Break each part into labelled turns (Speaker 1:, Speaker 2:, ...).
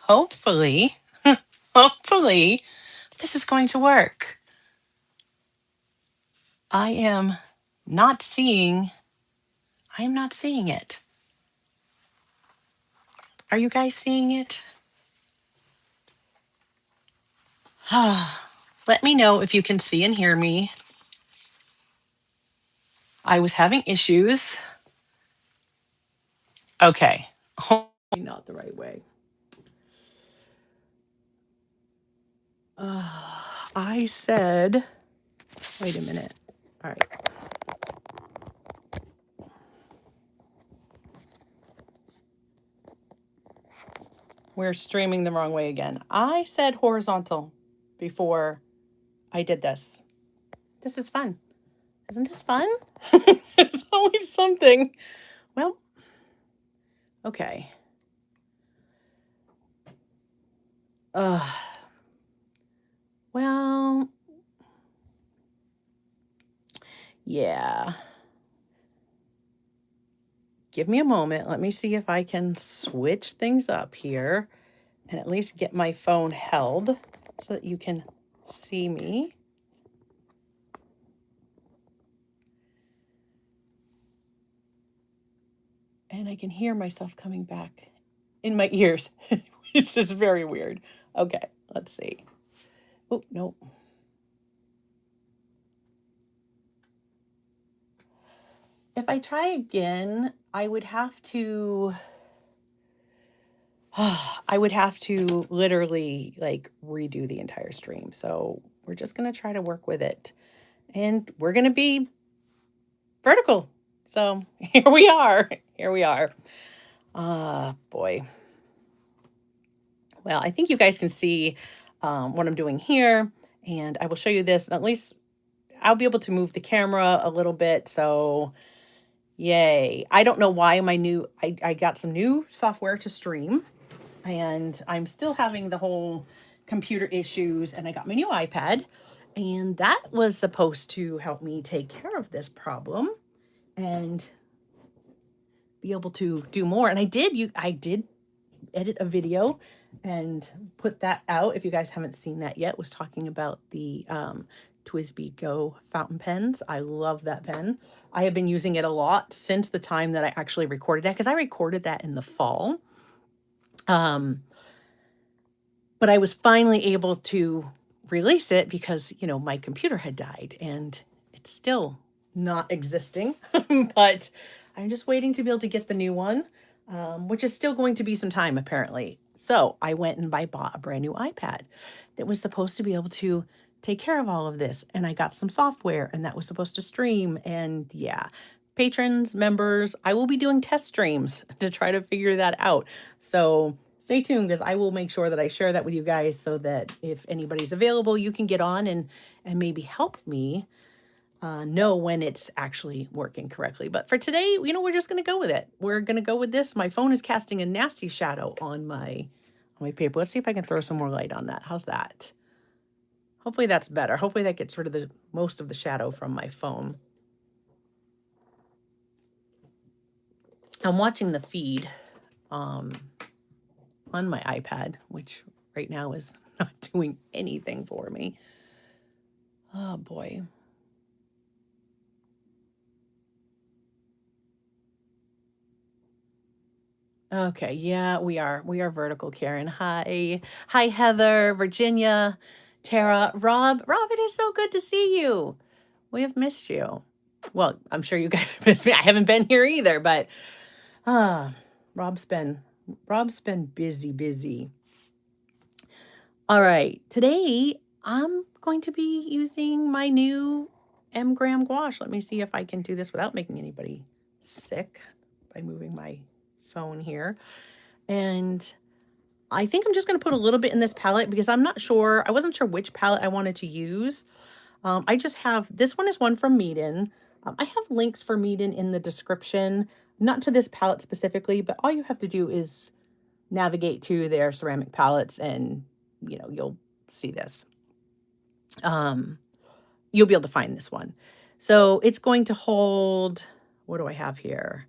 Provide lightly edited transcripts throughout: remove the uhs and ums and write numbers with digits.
Speaker 1: hopefully, hopefully, this is going to work. I am not seeing, I am not seeing it. Are you guys seeing it? Let me know if you can see and hear me. I was having issues. Okay. Not the right way. I said, wait a minute. All right. We're streaming the wrong way again. I said horizontal before I did this. This is fun. Isn't this fun? It's always something. Well, okay. Well, yeah. Give me a moment. Let me see if I can switch things up here and at least get my phone held so that you can see me. And I can hear myself coming back in my ears, which is very weird. Okay, let's see. Oh, no. If I try again, I would have to literally like redo the entire stream. So we're just going to try to work with it. And we're going to be vertical. So here we are. Here we are. Boy. Well, I think you guys can see what I'm doing here. And I will show you this. And at least I'll be able to move the camera a little bit. So yay. I don't know why I got some new software to stream. And I'm still having the whole computer issues. And I got my new iPad. And that was supposed to help me take care of this problem and be able to do more. And I did edit a video and put that out. If you guys haven't seen that yet, was talking about the TWSBI Go fountain pens. I love that pen. I have been using it a lot since the time that I actually recorded that, because I recorded that in the fall. But I was finally able to release it because, my computer had died and it's still not existing. But I'm just waiting to be able to get the new one, which is still going to be some time apparently. So I went and I bought a brand new iPad that was supposed to be able to take care of all of this. And I got some software and that was supposed to stream. And yeah, patrons, members, I will be doing test streams to try to figure that out. So stay tuned, because I will make sure that I share that with you guys so that if anybody's available, you can get on and maybe help me know when it's actually working correctly. But for today, we're just going to go with it. We're going to go with this. My phone is casting a nasty shadow on my paper. Let's see if I can throw some more light on that. How's that? Hopefully that's better. Hopefully that gets rid of the most of the shadow from my phone. I'm watching the feed on my iPad, which right now is not doing anything for me. Oh boy. Okay, yeah, we are vertical, Karen. Hi, Heather, Virginia, Tara, Rob. Rob, it is so good to see you. We have missed you. Well, I'm sure you guys have missed me. I haven't been here either, but Rob's been busy. All right, today I'm going to be using my new M-gram gouache. Let me see if I can do this without making anybody sick by moving my phone here. And I think I'm just going to put a little bit in this palette because I wasn't sure which palette I wanted to use. I just have, this one is one from Meeden. I have links for Meeden in the description, not to this palette specifically, but all you have to do is navigate to their ceramic palettes and, you'll see this. You'll be able to find this one. So it's going to hold, what do I have here?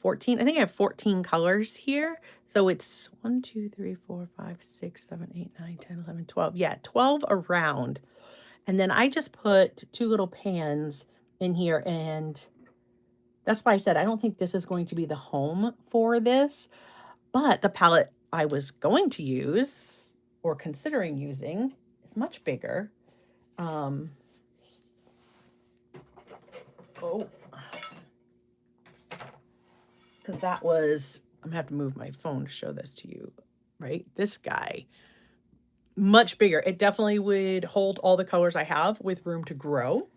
Speaker 1: 14. I think I have 14 colors here. So it's 1, 2, 3, 4, 5, 6, 7, 8, 9, 10, 11, 12. Yeah, 12 around. And then I just put 2 little pans in here, and that's why I said I don't think this is going to be the home for this, but the palette I was going to use or considering using is much bigger. Oh, because that was, I'm gonna have to move my phone to show this to you, right? This guy, much bigger. It definitely would hold all the colors I have with room to grow.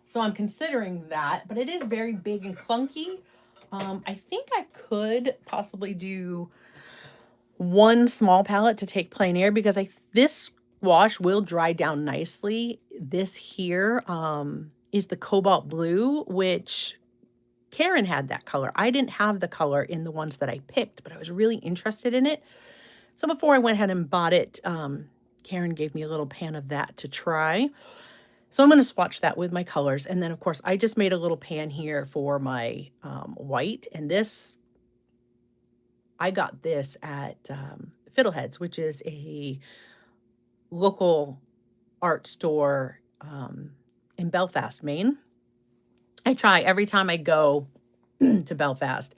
Speaker 1: So I'm considering that, but it is very big and clunky. I think I could possibly do one small palette to take plein air, because this wash will dry down nicely. This here is the cobalt blue, which Karen had that color. I didn't have the color in the ones that I picked, but I was really interested in it. So before I went ahead and bought it, Karen gave me a little pan of that to try. So I'm going to swatch that with my colors. And then, of course, I just made a little pan here for my white. And this, I got this at Fiddleheads, which is a local art store in Belfast, Maine. I try every time I go to Belfast,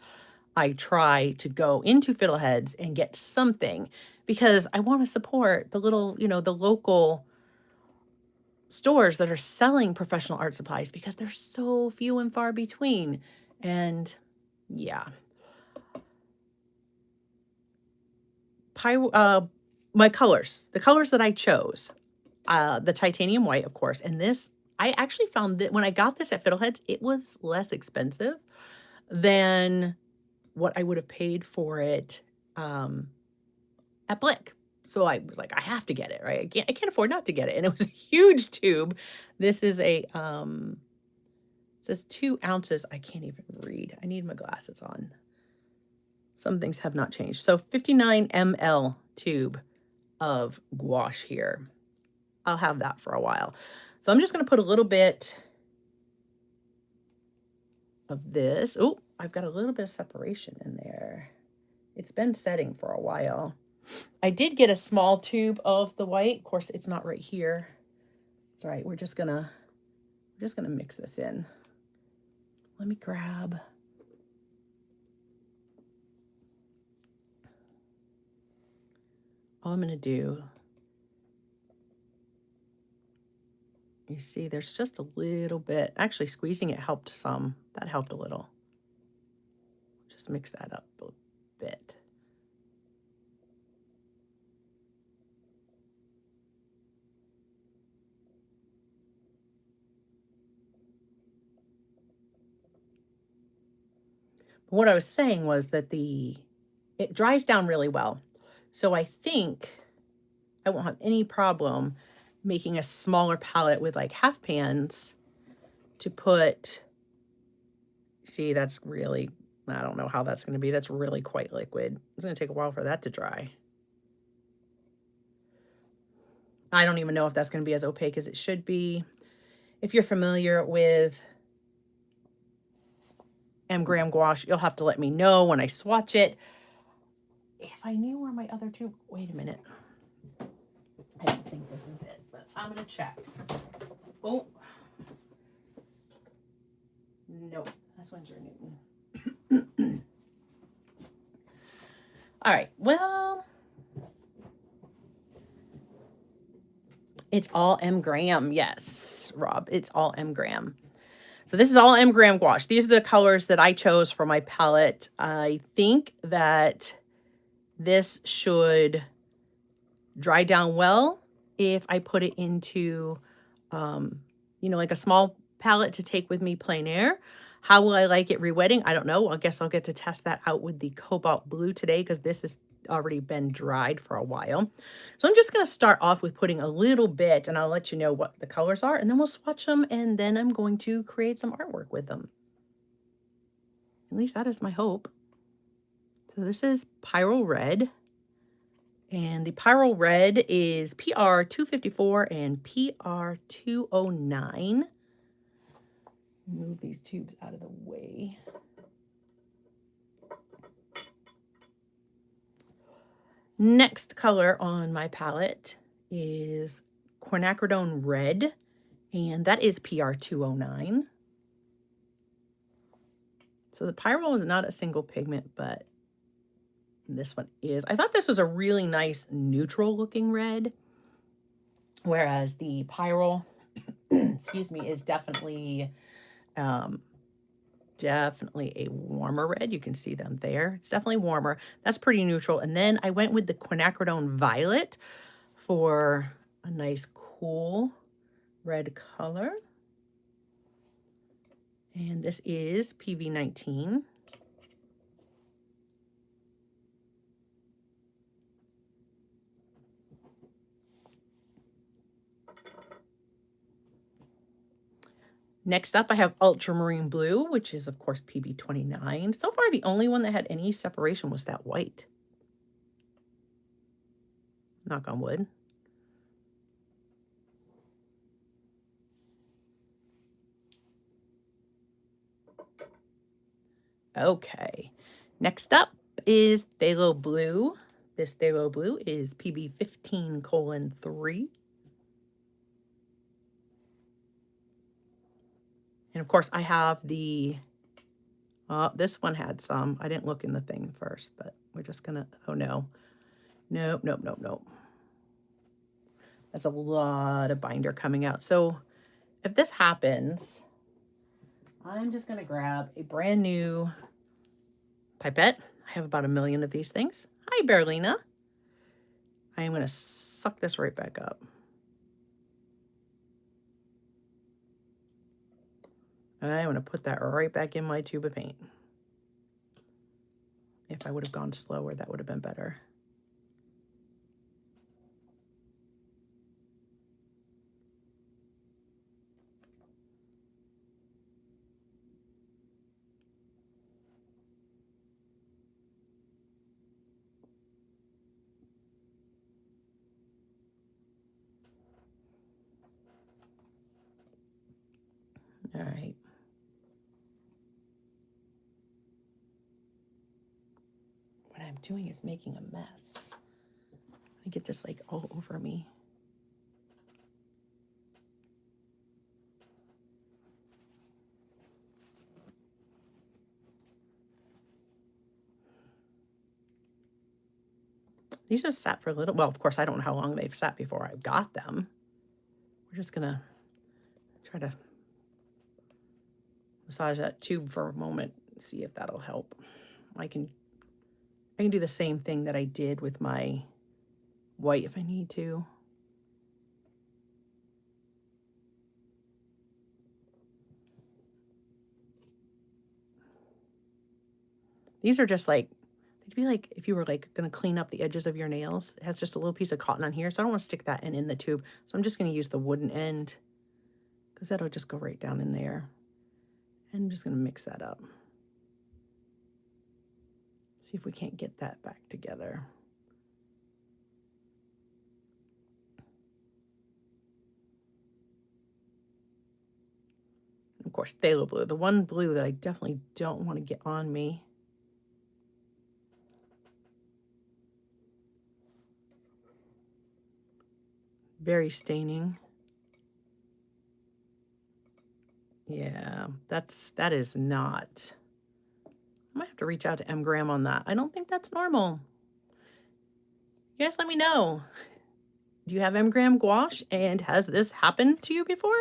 Speaker 1: I try to go into Fiddleheads and get something, because I want to support the little, the local stores that are selling professional art supplies, because they're so few and far between. And yeah. My colors, the colors that I chose, the titanium white, of course. And this, I actually found that when I got this at Fiddleheads, it was less expensive than what I would have paid for it at Blick. So I was like, I have to get it, right? I can't afford not to get it. And it was a huge tube. This is a, it says 2 ounces. I can't even read. I need my glasses on. Some things have not changed. So 59 ml tube of gouache here. I'll have that for a while. So I'm just going to put a little bit of this. Oh, I've got a little bit of separation in there. It's been setting for a while. I did get a small tube of the white. Of course, it's not right here. It's all right. We're just gonna mix this in. Let me grab. All I'm gonna do, you see, there's just a little bit. Actually, squeezing it helped some. That helped a little. Just mix that up a bit. But what I was saying was that it dries down really well. So I think I won't have any problem making a smaller palette with like half pans to put, see, that's really, I don't know how that's going to be. That's really quite liquid. It's going to take a while for that to dry. I don't even know if that's going to be as opaque as it should be. If you're familiar with M. Graham gouache, you'll have to let me know when I swatch it. If I knew where my other two, wait a minute. I don't think this is it, but I'm going to check. Oh. Nope, that's Winsor Newton. All right, well, it's all M. Graham. Yes, Rob, it's all M. Graham. So this is all M. Graham gouache. These are the colors that I chose for my palette. I think that this should dry down well if I put it into, like a small palette to take with me plein air. How will I like it rewetting? I don't know. I guess I'll get to test that out with the cobalt blue today, because this has already been dried for a while. So I'm just going to start off with putting a little bit, and I'll let you know what the colors are, and then we'll swatch them, and then I'm going to create some artwork with them. At least that is my hope. So this is Pyro Red. And the Pyro Red is PR 254 and PR 209. Move these tubes out of the way. Next color on my palette is Quinacridone Red, and that is PR209. So the Pyrrole is not a single pigment, but this one is. I thought this was a really nice neutral looking red, whereas the Pyrrole, excuse me, is definitely definitely a warmer red. You can see them there. It's definitely warmer. That's pretty neutral. And then I went with the Quinacridone Violet for a nice cool red color. And this is PV19. Next up, I have Ultramarine Blue, which is, of course, PB29. So far, the only one that had any separation was that white. Knock on wood. Okay. Next up is Phthalo Blue. This Phthalo Blue is PB15:3. And of course, I have the, this one had some. I didn't look in the thing first, but we're just gonna, oh no. Nope, nope, nope, nope. That's a lot of binder coming out. So if this happens, I'm just gonna grab a brand new pipette. I have about 1 million of these things. Hi, Berlina. I am gonna suck this right back up. I'm gonna put that right back in my tube of paint. If I would have gone slower, that would have been better. All right. What I'm doing is making a mess. I get this like all over me. These have sat for a little, well, of course, I don't know how long they've sat before I got them. We're just gonna try to massage that tube for a moment, see if that'll help. I can do the same thing that I did with my white if I need to. These are just like, they'd be like if you were like gonna clean up the edges of your nails. It has just a little piece of cotton on here, so I don't want to stick that in the tube. So I'm just gonna use the wooden end because that'll just go right down in there. And I'm just gonna mix that up. See if we can't get that back together. Of course, phthalo blue, the one blue that I definitely don't want to get on me. Very staining. Yeah, that is not. I might have to reach out to M. Graham on that. I don't think that's normal. You guys let me know. Do you have M. Graham gouache, and has this happened to you before?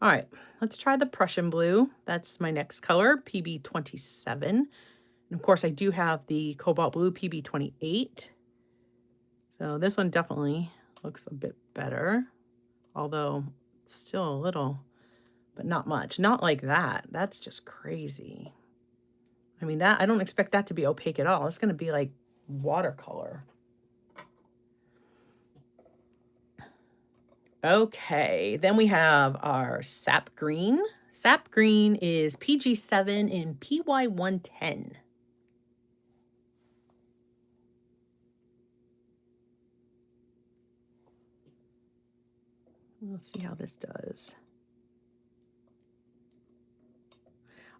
Speaker 1: All right, let's try the Prussian blue. That's my next color, PB27. And of course, I do have the cobalt blue, PB28. So this one definitely looks a bit better, although it's still a little, but not much. Not like that. That's just crazy. I mean, that I don't expect that to be opaque at all. It's going to be like watercolor. Okay, then we have our sap green. Sap green is PG7 in PY110. Let's see how this does.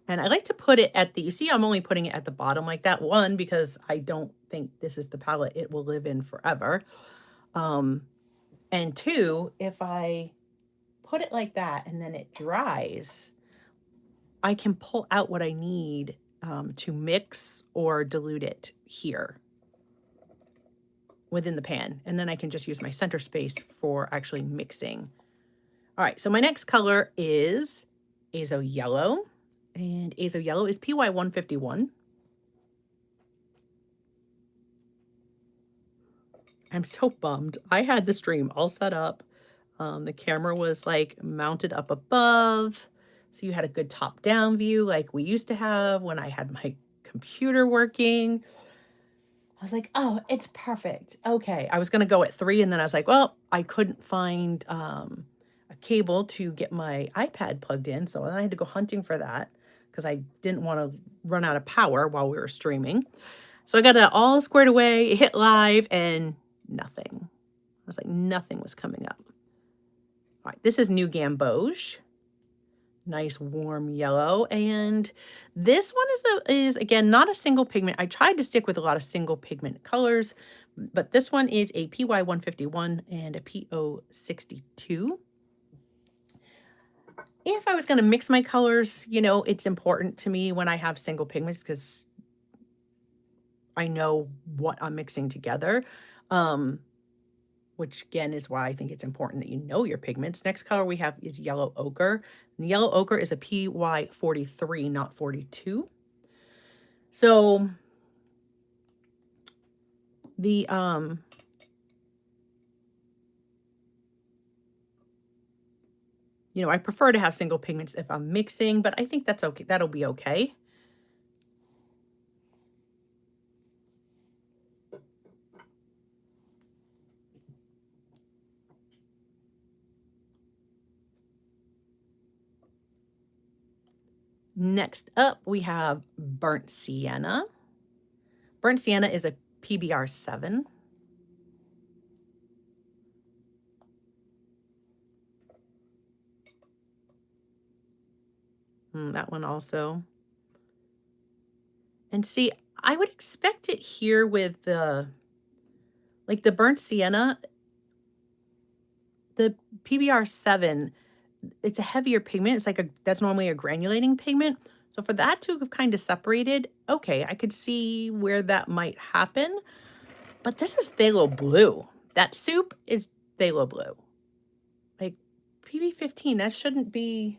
Speaker 1: And I like to put it at the, you see I'm only putting it at the bottom like that. One, because I don't think this is the palette it will live in forever. And two, if I put it like that and then it dries, I can pull out what I need to mix or dilute it here within the pan. And then I can just use my center space for actually mixing. All right, so my next color is Azo Yellow. And Azo Yellow is PY 151. I'm so bummed. I had the stream all set up. The camera was like mounted up above. So you had a good top-down view like we used to have when I had my computer working. I was like, oh, it's perfect. Okay. I was going to go at 3 and then I was like, well, I couldn't find a cable to get my iPad plugged in. So then I had to go hunting for that because I didn't want to run out of power while we were streaming. So I got it all squared away, hit live, and nothing. I was like, nothing was coming up. All right, this is New Gamboge. Nice warm yellow. And this one is again, not a single pigment. I tried to stick with a lot of single pigment colors, but this one is a PY 151 and a PO 62. If I was going to mix my colors, you know, it's important to me when I have single pigments because I know what I'm mixing together. Which again is why I think it's important that you know your pigments. Next color we have is Yellow Ochre. And the Yellow Ochre is a PY 43, not 42. So the you know, I prefer to have single pigments if I'm mixing, but I think that's okay. That'll be okay. Next up, we have Burnt Sienna. Burnt Sienna is a PBR 7. That one also. And see, I would expect it here with the, like the Burnt Sienna, the PBR 7, it's a heavier pigment. It's like that's normally a granulating pigment. So for that to have kind of separated, okay, I could see where that might happen. But this is phthalo blue. That soup is phthalo blue. Like PB15, that shouldn't be,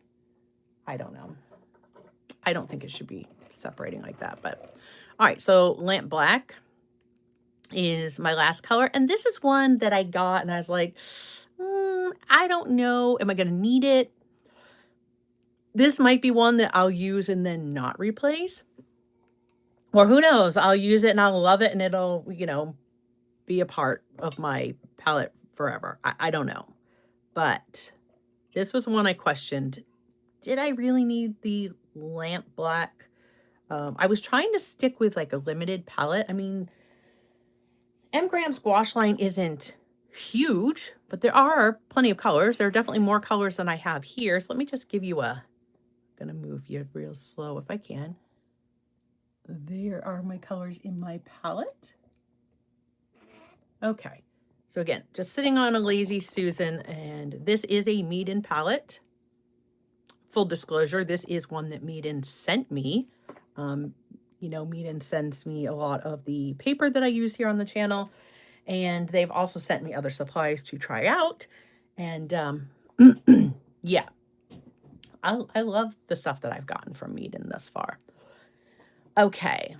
Speaker 1: I don't know. I don't think it should be separating like that. But all right, so Lamp Black is my last color. And this is one that I got and I was like, I don't know. Am I going to need it? This might be one that I'll use and then not replace. Or who knows? I'll use it and I'll love it and it'll, you know, be a part of my palette forever. I don't know. But this was one I questioned. Did I really need the Lamp Black? I was trying to stick with like a limited palette. I mean, M. Graham's gouache line isn't huge, but there are plenty of colors. There are definitely more colors than I have here. So let me just give you a, I'm going to move you real slow if I can. There are my colors in my palette. Okay. So again, just sitting on a Lazy Susan, and this is a Meeden palette. Full disclosure, this is one that Meeden sent me. You know, Meeden sends me a lot of the paper that I use here on the channel, and they've also sent me other supplies to try out. And yeah, I love the stuff that I've gotten from Meeden thus far. Okay.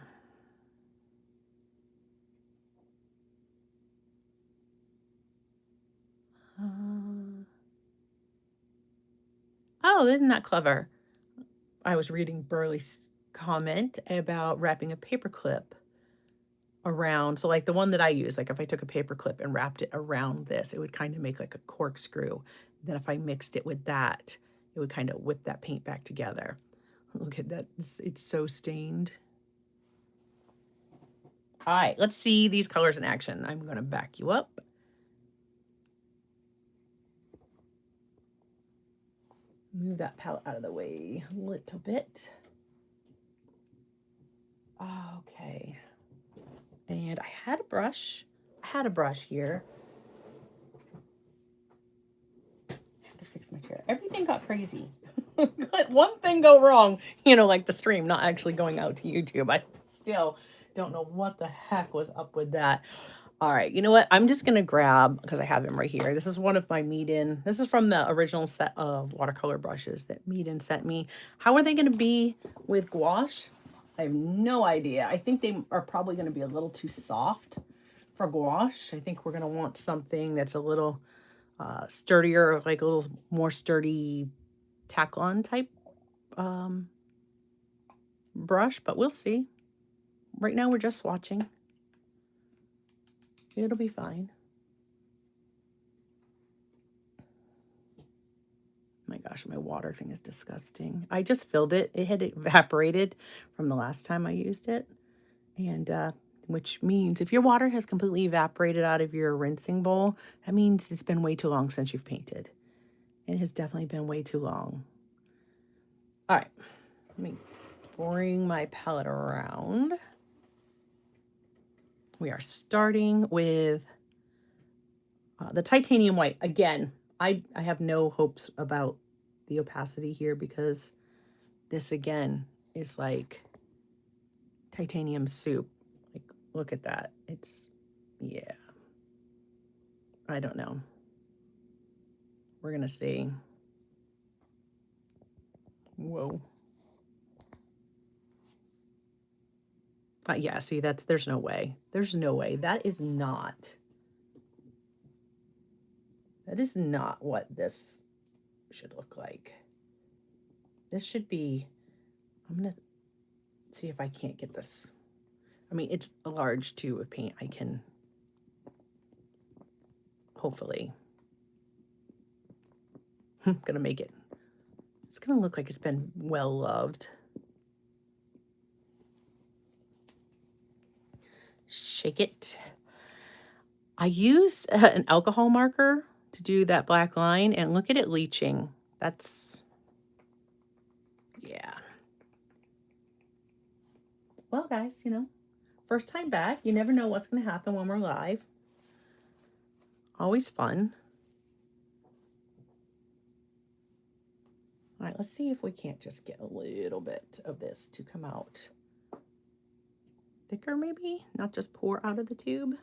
Speaker 1: Oh, isn't that clever? I was reading Burley's comment about wrapping a paper clip around. So like the one that I use, like if I took a paper clip and wrapped it around this, it would kind of make like a corkscrew. Then if I mixed it with that, it would kind of whip that paint back together. Look at that. It's so stained. All right, let's see these colors in action. I'm going to back you up. Move that palette out of the way a little bit. Okay. And I had a brush. I had a brush here. I have to fix my chair. Everything got crazy. Let one thing go wrong, like the stream not actually going out to YouTube. I still don't know what the heck was up with that. All right, you know what? I'm just gonna grab, because I have him right here. This is one of my Meeden. This is from the original set of watercolor brushes that Meeden sent me. How are they gonna be with gouache? I have no idea. I think they are probably gonna be a little too soft for gouache. I think we're gonna want something that's a little sturdier, like a little more sturdy tack-on type brush, but we'll see. Right now we're just swatching. It'll be fine. My gosh, my water thing is disgusting. I just filled it. It had evaporated from the last time I used it. And which means if your water has completely evaporated out of your rinsing bowl, that means it's been way too long since you've painted. It has definitely been way too long. All right, let me bring my palette around. We are starting with the titanium white. Again, I have no hopes about the opacity here because this again is like titanium soup. Like, look at that. It's, yeah. I don't know. We're gonna see. Whoa. Yeah, see, there's no way. There's no way. That is not what this should look like. This should be, I'm gonna see if I can't get this. I mean, it's a large tube of paint. I can hopefully, I'm gonna make it. It's gonna look like it's been well loved. Shake it. I used an alcohol marker to do that black line, and look at it leaching. That's, yeah. Well, guys, first time back. You never know what's going to happen when we're live. Always fun. All right, let's see if we can't just get a little bit of this to come out thicker, maybe? Not just pour out of the tube.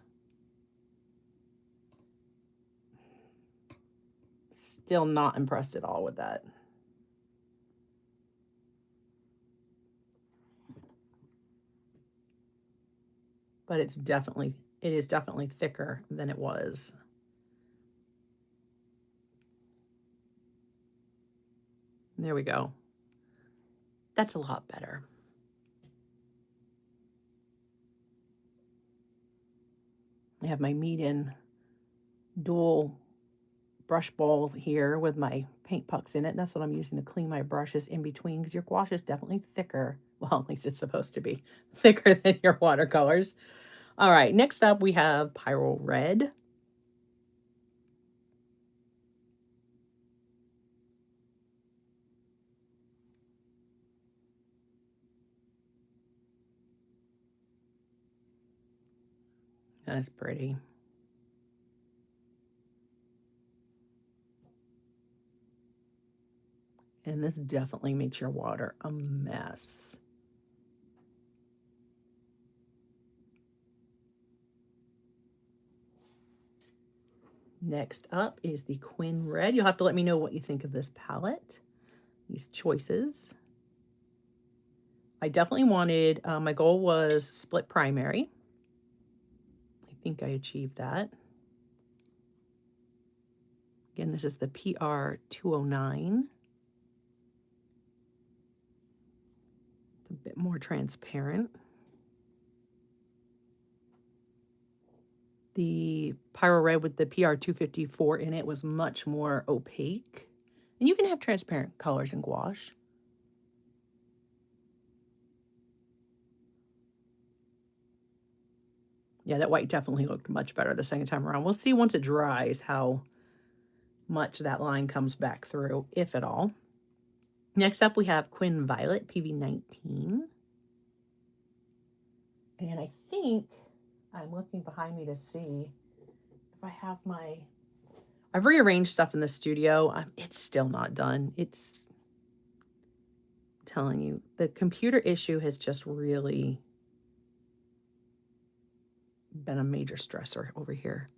Speaker 1: Still not impressed at all with that. But it is definitely thicker than it was. There we go. That's a lot better. I have my Meeden dual brush bowl here with my paint pucks in it. That's what I'm using to clean my brushes in between, because your gouache is definitely thicker. Well, at least it's supposed to be thicker than your watercolors. All right, next up we have Pyro Red. That's pretty. And this definitely makes your water a mess. Next up is the Quin Red. You'll have to let me know what you think of this palette, these choices. I definitely wanted, my goal was split primary. I think I achieved that. Again, this is the PR 209. It's a bit more transparent. The Pyro Red with the PR 254 in it was much more opaque. And you can have transparent colors in gouache. Yeah, that white definitely looked much better the second time around. We'll see once it dries how much that line comes back through, if at all. Next up, we have Quin Violet PV19. And I think I'm looking behind me to see if I have I've rearranged stuff in the studio. It's still not done. It's telling you the computer issue has just really been a major stressor over here.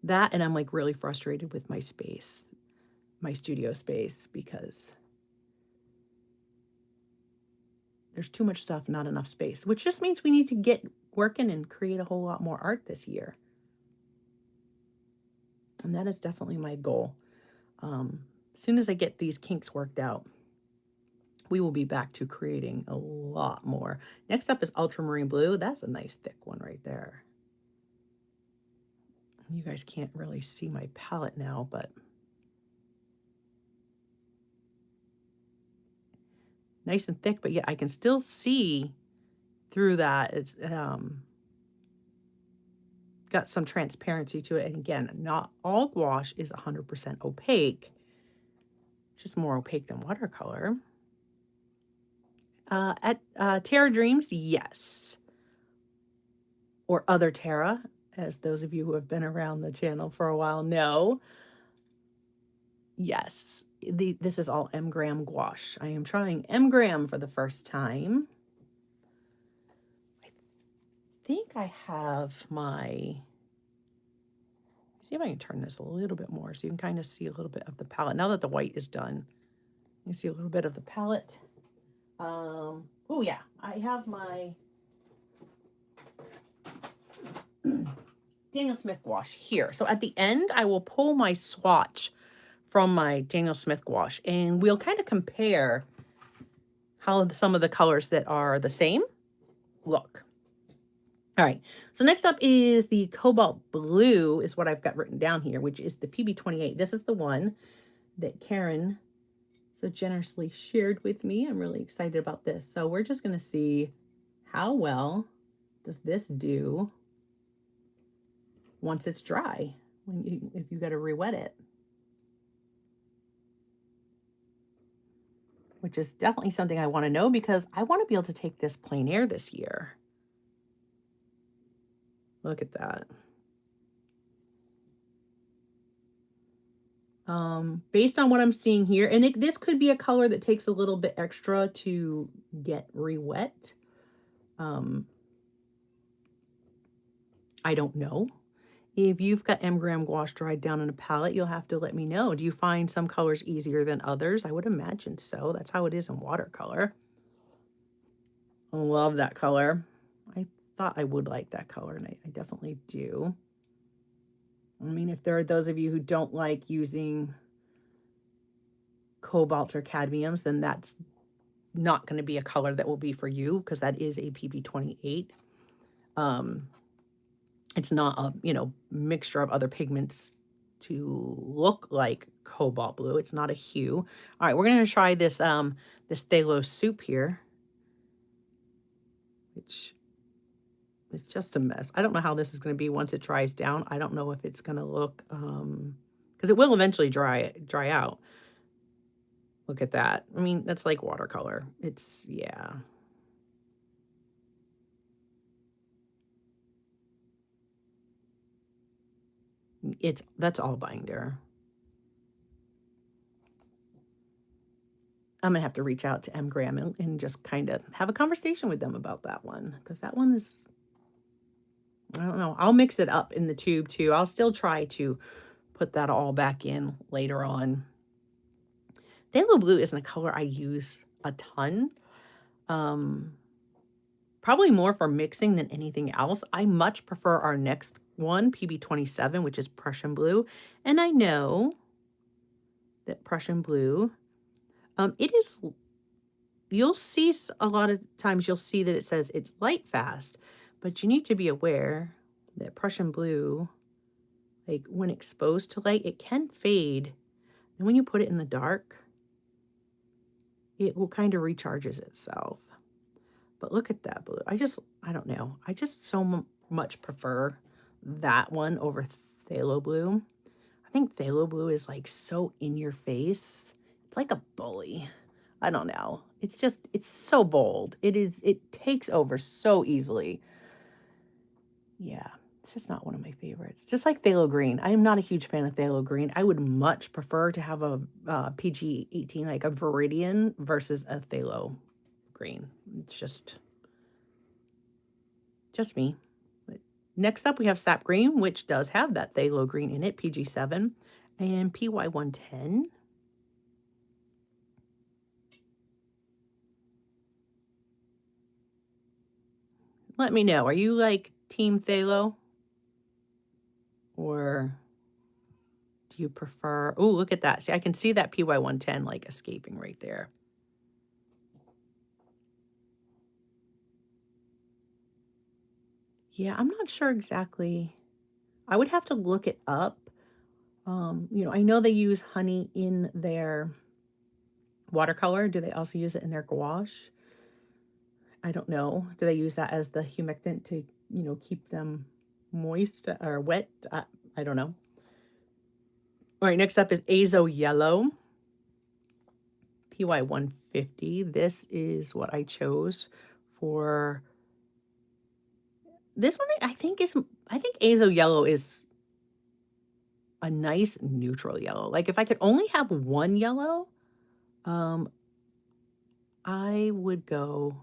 Speaker 1: That, and I'm like really frustrated with my space, my studio space, because there's too much stuff, not enough space, which just means we need to get working and create a whole lot more art this year. And that is definitely my goal. As soon as I get these kinks worked out, we will be back to creating a lot more. Next up is ultramarine blue. That's a nice thick one right there. You guys can't really see my palette now, but nice and thick, but yeah, I can still see through that. It's got some transparency to it. And again, not all gouache is 100% opaque. It's just more opaque than watercolor. At Terra Dreams, yes. Or other Terra, as those of you who have been around the channel for a while know. Yes, this is all M-gram gouache. I am trying M-gram for the first time. I think I have my... See if I can turn this a little bit more so you can kind of see a little bit of the palette. Now that the white is done, you see a little bit of the palette. Oh yeah, I have my Daniel Smith gouache here. So at the end, I will pull my swatch from my Daniel Smith gouache and we'll kind of compare how some of the colors that are the same look. All right, so next up is the cobalt blue is what I've got written down here, which is the PB28. This is the one that Karen so generously shared with me. I'm really excited about this. So we're just going to see how well does this do once it's dry, if you got to re-wet it. Which is definitely something I want to know because I want to be able to take this plein air this year. Look at that. Based on what I'm seeing here, and this could be a color that takes a little bit extra to get re-wet. I don't know. If you've got M-gram gouache dried down in a palette, you'll have to let me know. Do you find some colors easier than others? I would imagine so. That's how it is in watercolor. I love that color. I thought I would like that color, and I definitely do. I mean, if there are those of you who don't like using cobalt or cadmiums, then that's not going to be a color that will be for you because that is a PB28. It's not a, mixture of other pigments to look like cobalt blue. It's not a hue. All right, we're going to try this this phthalo soup here, which is just a mess. I don't know how this is going to be once it dries down. I don't know if it's going to look because it will eventually dry out. Look at that. I mean, that's like watercolor. It's, yeah. That's all binder. I'm gonna have to reach out to M-gram and just kind of have a conversation with them about that one, because that one is, I don't know. I'll mix it up in the tube too. I'll still try to put that all back in later on. Phthalo blue isn't a color I use a ton. Probably more for mixing than anything else. I much prefer our next one, PB27, which is Prussian blue. And I know that Prussian blue, it is, you'll see a lot of times you'll see that it says it's light fast, but you need to be aware that Prussian blue, like when exposed to light, it can fade. And when you put it in the dark, it will kind of recharges itself. But look at that blue. I don't know. I just so much prefer that one over phthalo blue. I think phthalo blue is like so in your face. It's like a bully. I don't know. It's so bold. It takes over so easily. Yeah, it's just not one of my favorites. Just like phthalo green. I am not a huge fan of phthalo green. I would much prefer to have a PG-18, like a Viridian versus a phthalo green. It's just me. But next up, we have sap green, which does have that phthalo green in it, PG7, and PY110. Let me know. Are you like Team Phthalo? Or do you prefer... Oh, look at that. See, I can see that PY110 like escaping right there. Yeah, I'm not sure exactly. I would have to look it up. I know they use honey in their watercolor. Do they also use it in their gouache? I don't know. Do they use that as the humectant to, keep them moist or wet? I don't know. All right, next up is Azo Yellow, PY 150. This is what I chose for this one. I think Azo Yellow is a nice neutral yellow. Like if I could only have one yellow, um, I would go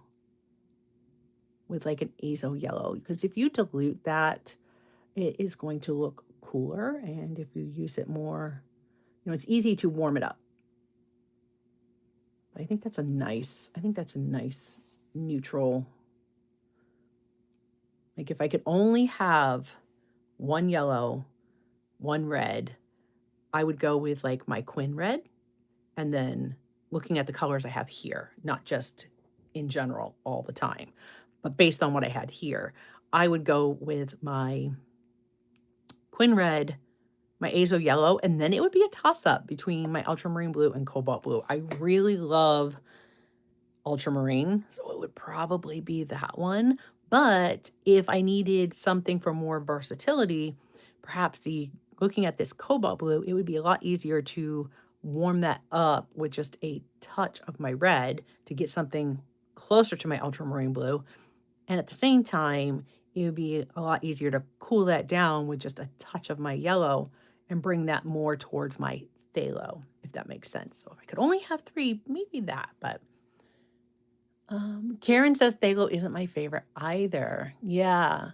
Speaker 1: with like an Azo Yellow because if you dilute that, it is going to look cooler. And if you use it more, it's easy to warm it up. But I think that's a nice neutral. Like if I could only have one yellow, one red, I would go with like my Quinn red and then looking at the colors I have here, not just in general all the time, but based on what I had here, I would go with my Quinn red, my Azo Yellow, and then it would be a toss-up between my Ultramarine Blue and Cobalt Blue. I really love Ultramarine, so it would probably be that one. But if I needed something for more versatility, perhaps looking at this Cobalt Blue, it would be a lot easier to warm that up with just a touch of my red to get something closer to my Ultramarine Blue. And at the same time, it would be a lot easier to cool that down with just a touch of my yellow and bring that more towards my phthalo, if that makes sense. So if I could only have three, maybe that. But Karen says phthalo isn't my favorite either. Yeah.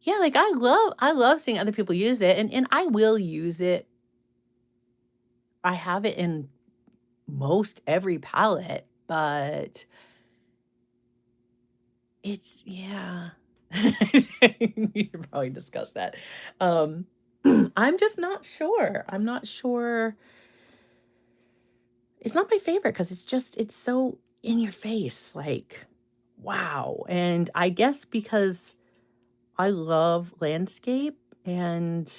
Speaker 1: Yeah, like I love seeing other people use it and I will use it. I have it in most every palette, but it's yeah. You should probably discuss that. Um, I'm just not sure. I'm not sure. It's not my favorite because it's so in your face, like, wow. And I guess because I love landscape and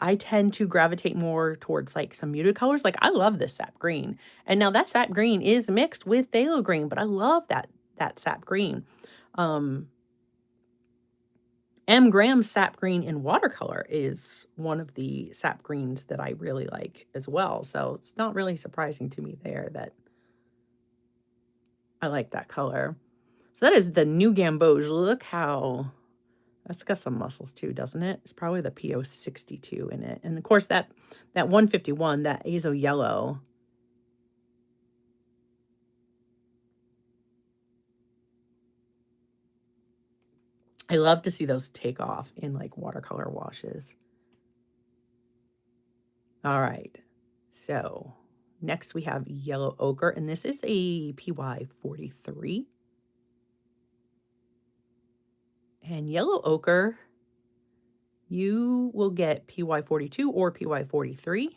Speaker 1: I tend to gravitate more towards like some muted colors. Like I love this sap green. And now that sap green is mixed with phthalo green, but I love that sap green. M. Graham's sap green in watercolor is one of the sap greens that I really like as well. So it's not really surprising to me there that I like that color. So that is the New Gamboge. Look how that's got some muscles too, doesn't it? It's probably the PO62 in it. And of course that 151, that Azo Yellow. I love to see those take off in like watercolor washes. All right. So next we have Yellow Ochre, and this is a PY43. And Yellow Ochre, you will get PY42 or PY43.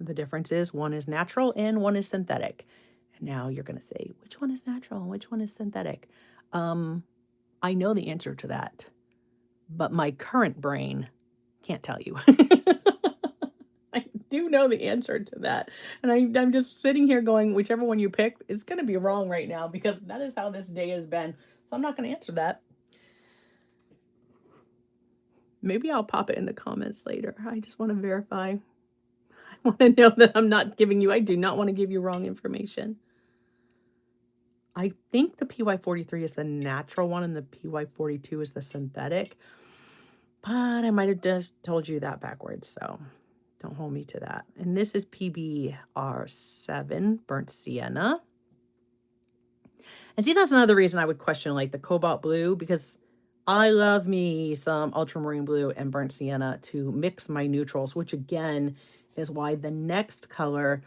Speaker 1: The difference is one is natural and one is synthetic. And now you're going to say, which one is natural and which one is synthetic? I know the answer to that, but my current brain can't tell you. I do know the answer to that. And I'm just sitting here going, whichever one you pick is going to be wrong right now because that is how this day has been. So I'm not going to answer that. Maybe I'll pop it in the comments later. I just want to verify. I want to know that I'm not giving you, I do not want to give you wrong information. I think the PY43 is the natural one and the PY42 is the synthetic. But I might have just told you that backwards, so don't hold me to that. And this is PBR7, Burnt Sienna. And see, that's another reason I would question like the cobalt blue, because I love me some ultramarine blue and burnt sienna to mix my neutrals, which again is why the next color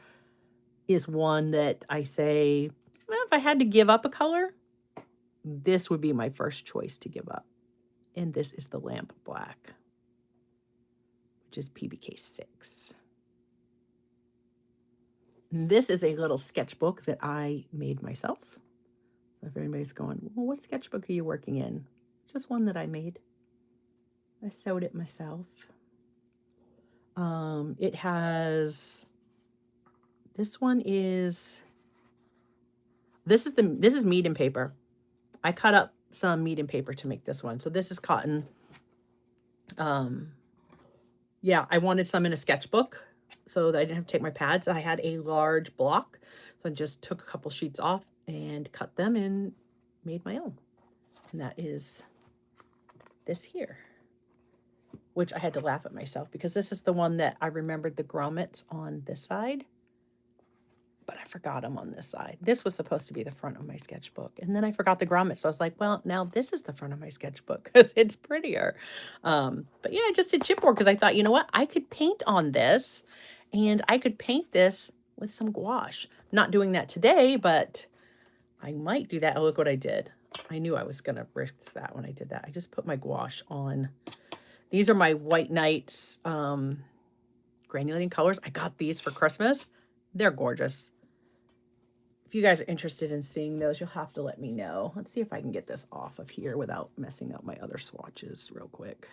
Speaker 1: is one that I say, well, if I had to give up a color, this would be my first choice to give up. And this is the lamp black, which is PBK6. And this is a little sketchbook that I made myself. If anybody's going, well, what sketchbook are you working in? It's just one that I made. I sewed it myself. It has, this is meat and paper. I cut up some meat and paper to make this one. So this is cotton. Yeah, I wanted some in a sketchbook so that I didn't have to take my pads. I had a large block. So I just took a couple sheets off and cut them and made my own. And that is this here, which I had to laugh at myself because this is the one that I remembered the grommets on this side, but I forgot them on this side. This was supposed to be the front of my sketchbook. And then I forgot the grommets. So I was like, well, now this is the front of my sketchbook because it's prettier. But yeah, I just did chipboard because I thought, you know what? I could paint on this and I could paint this with some gouache. Not doing that today, but I might do that. Oh, look what I did. I knew I was going to risk that when I did that. I just put my gouache on. These are my White Nights granulating colors. I got these for Christmas. They're gorgeous. If you guys are interested in seeing those, you'll have to let me know. Let's see if I can get this off of here without messing up my other swatches real quick.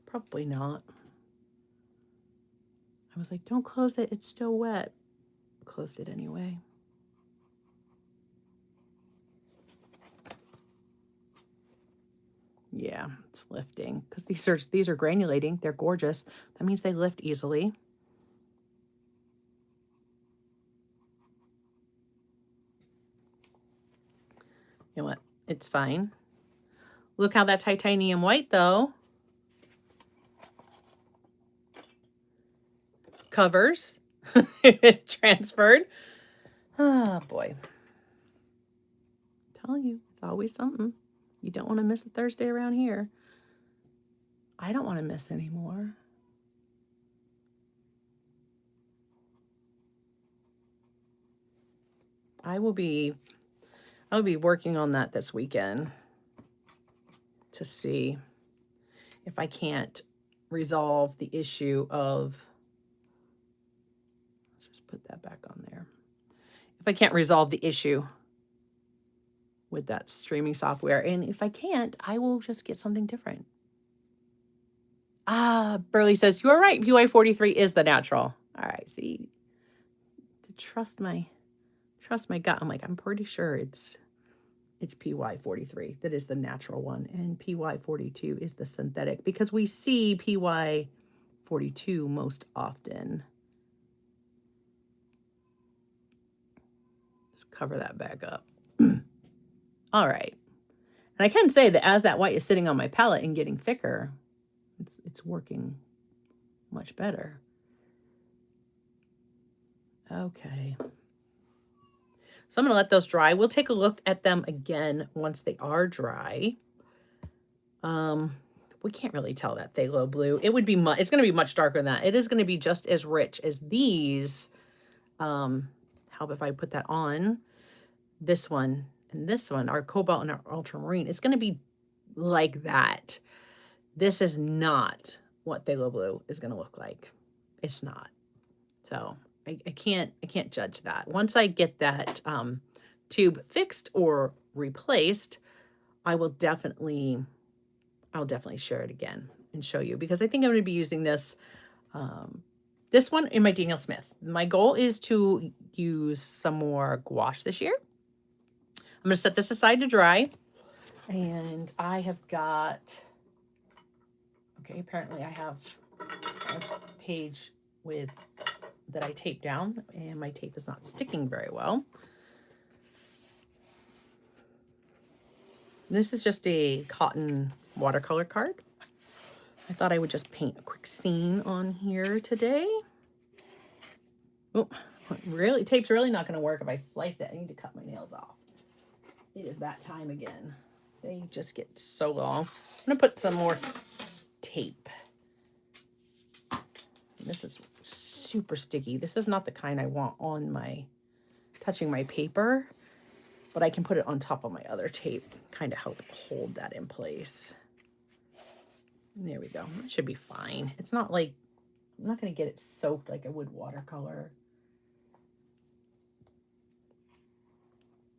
Speaker 1: Probably not. I was like, don't close it. It's still wet. Closed it anyway. Yeah, it's lifting because these are granulating. They're gorgeous. That means they lift easily. You know what? It's fine. Look how that titanium white though covers. It transferred. Oh boy. I'm telling you, it's always something. You don't want to miss a Thursday around here. I don't want to miss anymore. I'll be working on that this weekend to see if I can't resolve the issue of, let's just put that back on there. If I can't resolve the issue with that streaming software, and if I can't, I will just get something different. Burley says, you are right. PY43 is the natural. All right, see, to trust my gut. I'm like, I'm pretty sure it's PY43 that is the natural one, and PY42 is the synthetic, because we see PY42 most often. Just cover that back up. All right. And I can say that as that white is sitting on my palette and getting thicker, it's working much better. Okay. So I'm going to let those dry. We'll take a look at them again once they are dry. We can't really tell that phthalo blue. It would be it's going to be much darker than that. It is going to be just as rich as these. How if I put that on? This one and this one, our cobalt and our ultramarine, it's going to be like that. This is not what phthalo blue is going to look like. It's not. So I can't judge that. Once I get that tube fixed or replaced, I'll definitely share it again and show you, because I think I'm going to be using this this one in my Daniel Smith. My goal is to use some more gouache this year. I'm going to set this aside to dry, and I have got, okay, apparently I have a page with that I taped down, and my tape is not sticking very well. This is just a cotton watercolor card. I thought I would just paint a quick scene on here today. Oh, really? Tape's really not going to work if I slice it. I need to cut my nails off. It is that time again. They just get so long. I'm going to put some more tape. This is super sticky. This is not the kind I want on my, touching my paper, but I can put it on top of my other tape, kind of help hold that in place. There we go. That should be fine. It's not like, I'm not going to get it soaked like I would watercolor.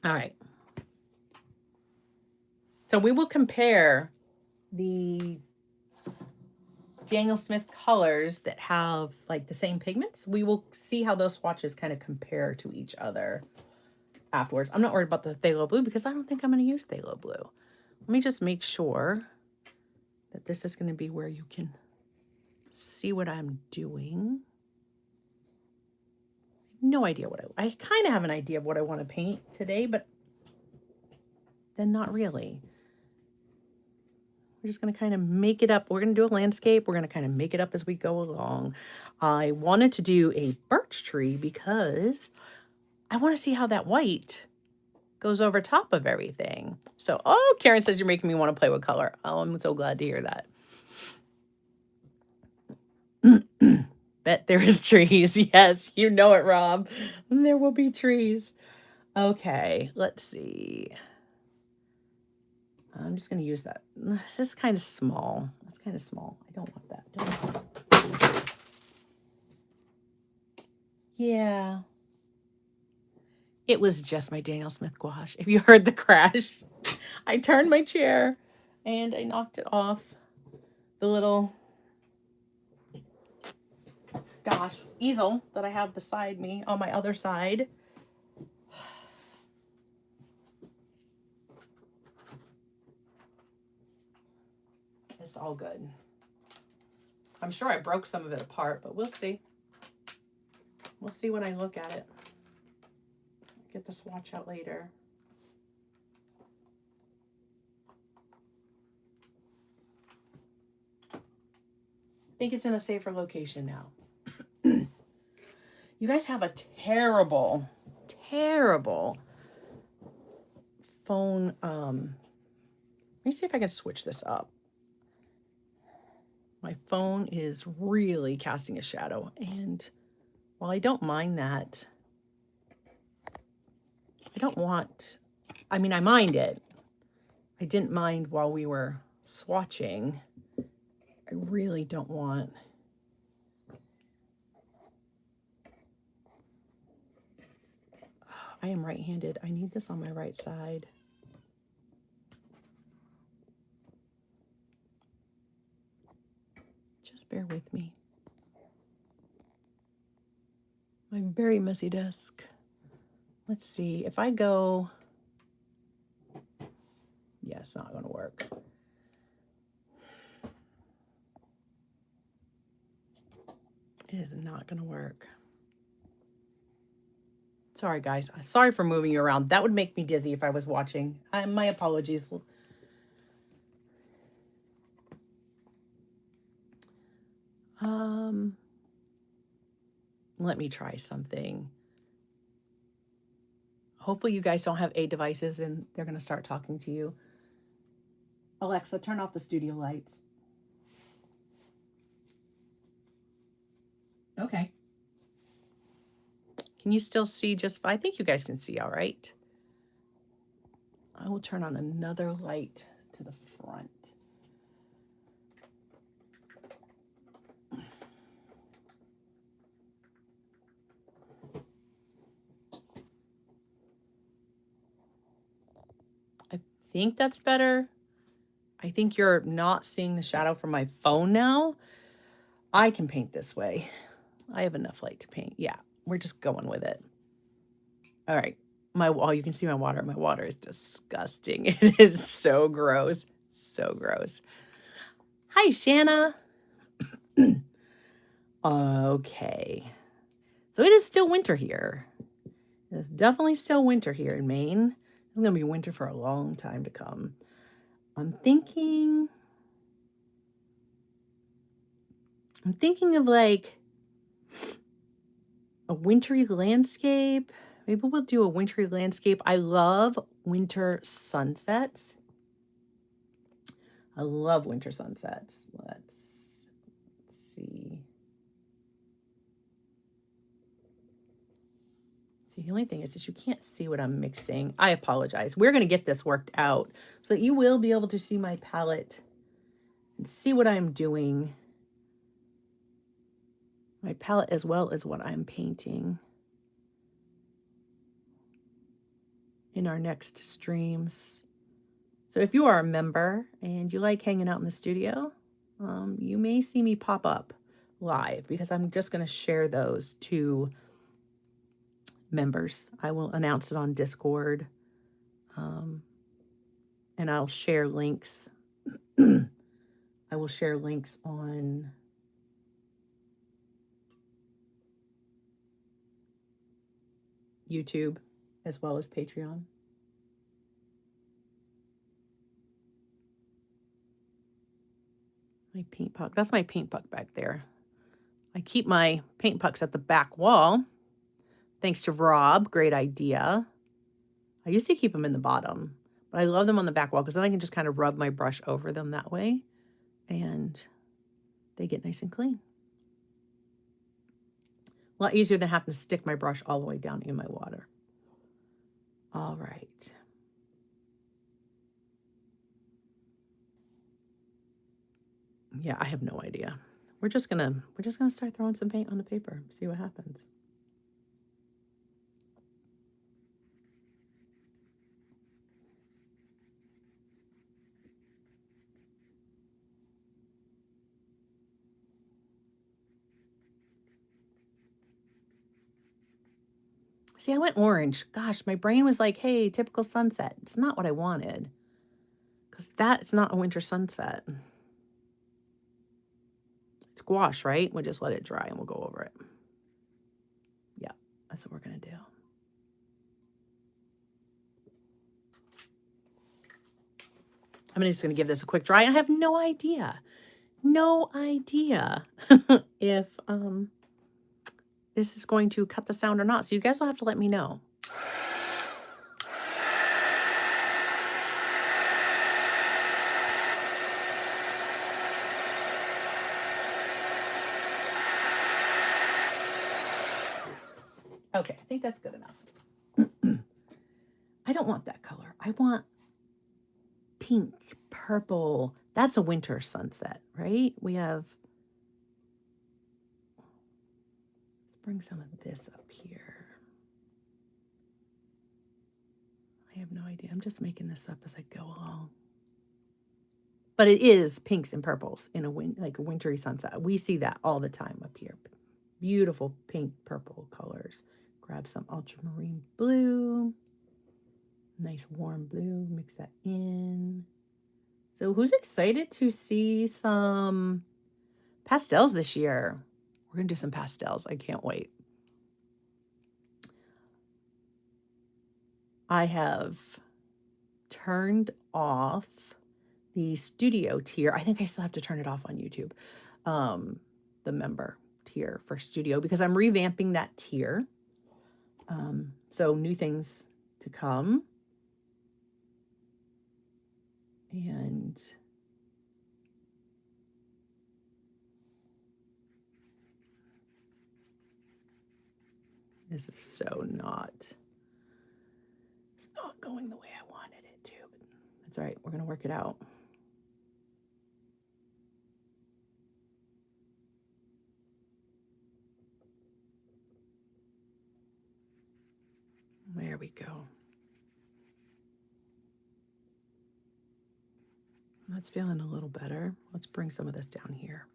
Speaker 1: All right. So we will compare the Daniel Smith colors that have like the same pigments. We will see how those swatches kind of compare to each other afterwards. I'm not worried about the phthalo blue because I don't think I'm going to use phthalo blue. Let me just make sure that this is going to be where you can see what I'm doing. No idea what I kind of have an idea of what I want to paint today, but then not really. We're just going to kind of make it up. We're going to do a landscape. We're going to kind of make it up as we go along. I wanted to do a birch tree because I want to see how that white goes over top of everything. So, oh, Karen says you're making me want to play with color. Oh, I'm so glad to hear that. Bet there is trees. Yes, you know it, Rob. There will be trees. Okay, let's see. I'm just going to use that. This is kind of small. That's kind of small. I don't want that. Don't want that. Yeah. It was just my Daniel Smith gouache. If you heard the crash, I turned my chair and I knocked it off. The little, gosh, easel that I have beside me on my other side. It's all good. I'm sure I broke some of it apart, but we'll see. We'll see when I look at it. Get the swatch out later. I think it's in a safer location now. You guys have a terrible, terrible phone. Let me see if I can switch this up. My phone is really casting a shadow, and while I don't mind that, I mind it. I didn't mind while we were swatching. I really don't want. I am right-handed. I need this on my right side. Just bear with me. My very messy desk. Let's see, if I go, yeah, it's not going to work. It is not going to work. Sorry, guys. Sorry for moving you around. That would make me dizzy if I was watching. My apologies. Let me try something. Hopefully you guys don't have A devices and they're going to start talking to you. Alexa, turn off the studio lights. Okay. Can you still see just, I think you guys can see all right. I will turn on another light to the front. I think that's better. I think you're not seeing the shadow from my phone now. I can paint this way. I have enough light to paint. Yeah, we're just going with it. All right. You can see my water. My water is disgusting. It is so gross. So gross. Hi, Shanna. Okay. So it is still winter here. It's definitely still winter here in Maine. It's going to be winter for a long time to come. I'm thinking of like a wintry landscape. Maybe we'll do a wintry landscape. I love winter sunsets. I love winter sunsets. Let's see. See, the only thing is that you can't see what I'm mixing. I apologize. We're going to get this worked out so that you will be able to see my palette and see what I'm doing. My palette as well as what I'm painting in our next streams. So if you are a member and you like hanging out in the studio, you may see me pop up live because I'm just going to share those to members. I will announce it on Discord, and I'll share links. I will share links on YouTube as well as Patreon. My paint puck. That's my paint puck back there. I keep my paint pucks at the back wall. Thanks to Rob. Great idea. I used to keep them in the bottom, but I love them on the back wall because then I can just kind of rub my brush over them that way and they get nice and clean. A lot easier than having to stick my brush all the way down in my water. All right. Yeah, I have no idea. We're just gonna start throwing some paint on the paper, see what happens. See, I went orange. Gosh, my brain was like, hey, typical sunset. It's not what I wanted. Because that's not a winter sunset. It's gouache, right? We'll just let it dry and we'll go over it. Yeah, that's what we're going to do. I'm just going to give this a quick dry. I have no idea if this is going to cut the sound or not. So you guys will have to let me know. Okay, I think that's good enough. I don't want that color. I want pink, purple. That's a winter sunset, right? We have, let's bring some of this up here. I have no idea. I'm just making this up as I go along. But it is pinks and purples in a wintry sunset. We see that all the time up here. Beautiful pink, purple colors. Grab some ultramarine blue. Nice warm blue. Mix that in. So who's excited to see some pastels this year? We're going to do some pastels. I can't wait. I have turned off the studio tier. I think I still have to turn it off on YouTube. The member tier for studio because I'm revamping that tier. So new things to come. And this is so not, it's not going the way I wanted it to, but that's all right. We're going to work it out. There we go. That's feeling a little better. Let's bring some of this down here.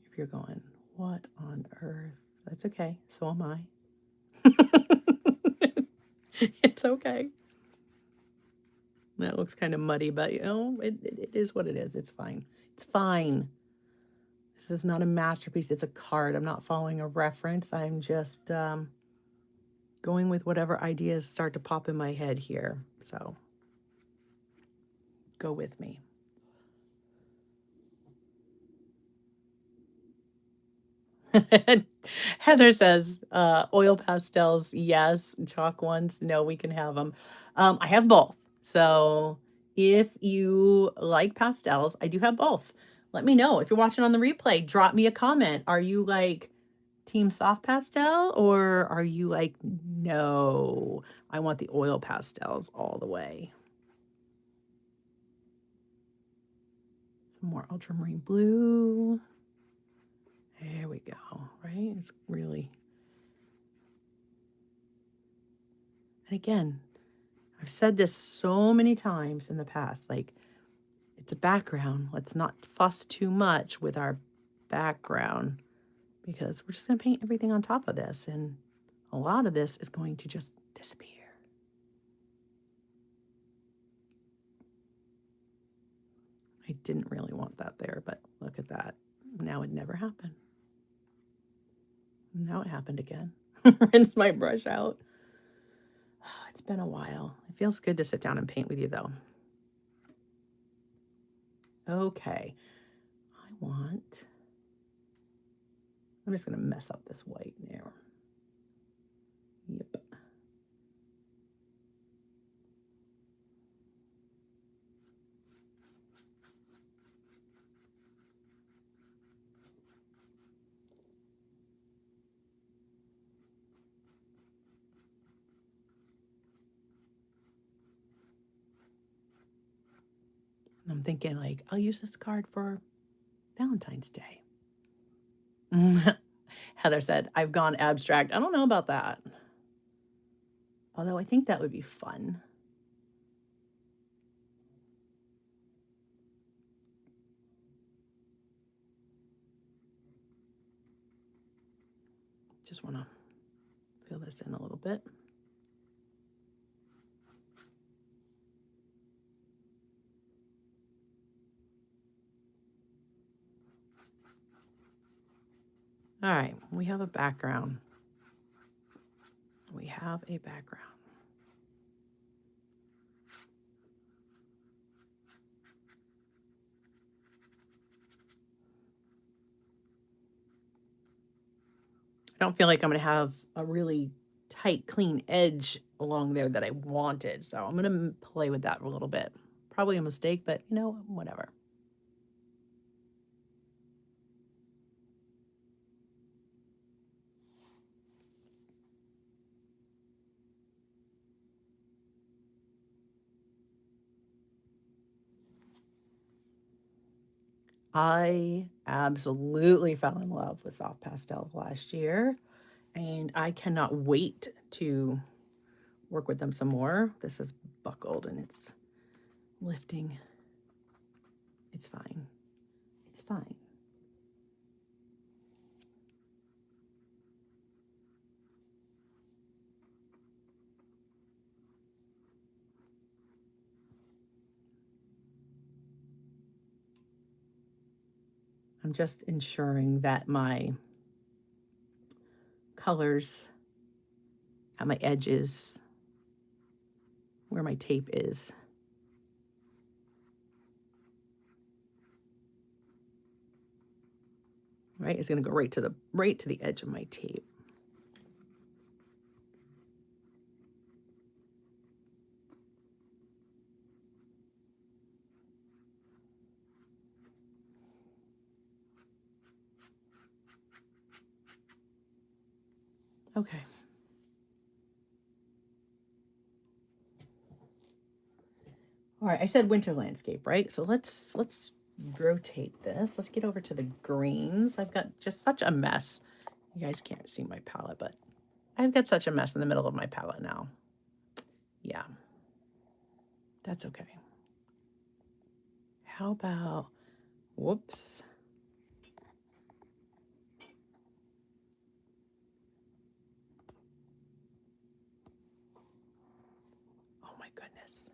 Speaker 1: If you're going, what on earth? That's okay. So am I. It's okay. That looks kind of muddy, but you know, it is what it is. It's fine. It's fine. This is not a masterpiece. It's a card. I'm not following a reference. I'm just going with whatever ideas start to pop in my head here. So go with me. Heather says, oil pastels, yes. Chalk ones, no, we can have them. I have both. So if you like pastels, I do have both. Let me know. If you're watching on the replay, drop me a comment. Are you like team soft pastel, or are you like, no, I want the oil pastels all the way? Some more ultramarine blue. There we go, right? It's really... And again, I've said this so many times in the past, like, it's a background. Let's not fuss too much with our background, because we're just going to paint everything on top of this, and a lot of this is going to just disappear. I didn't really want that there, but look at that. Now it never happened. Now it happened again. Rinse my brush out. It's been a while. It feels good to sit down and paint with you, though. Okay. I'm just going to mess up this white now. Yep. I'm thinking, like, I'll use this card for Valentine's Day. Heather said, I've gone abstract. I don't know about that. Although I think that would be fun. Just want to fill this in a little bit. All right, we have a background. We have a background. I don't feel like I'm going to have a really tight, clean edge along there that I wanted. So I'm going to play with that a little bit. Probably a mistake, but you know, whatever. I absolutely fell in love with soft pastels last year, and I cannot wait to work with them some more. This is buckled and it's lifting. It's fine. It's fine. I'm just ensuring that my colors at my edges, where my tape is, right? It's going to go right to the edge of my tape. Okay. All right, I said winter landscape, right? So let's rotate this. Let's get over to the greens. I've got just such a mess. You guys can't see my palette, but I've got such a mess in the middle of my palette now. Yeah, that's okay. How about, whoops. Oh my goodness.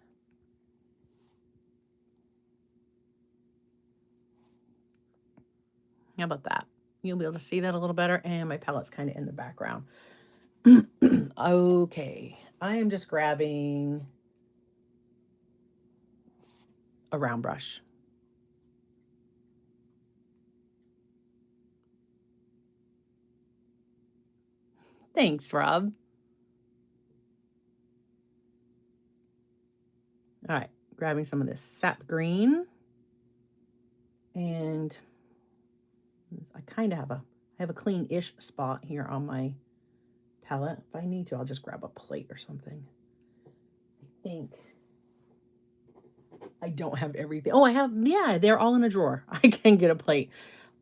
Speaker 1: How about that? You'll be able to see that a little better, and my palette's kind of in the background. Okay, I am just grabbing a round brush. Thanks, Rob. All right, grabbing some of this sap green. And I kind of have a clean-ish spot here on my palette. If I need to, I'll just grab a plate or something. I think I don't have everything. Oh, I have, yeah, they're all in a drawer. I can get a plate.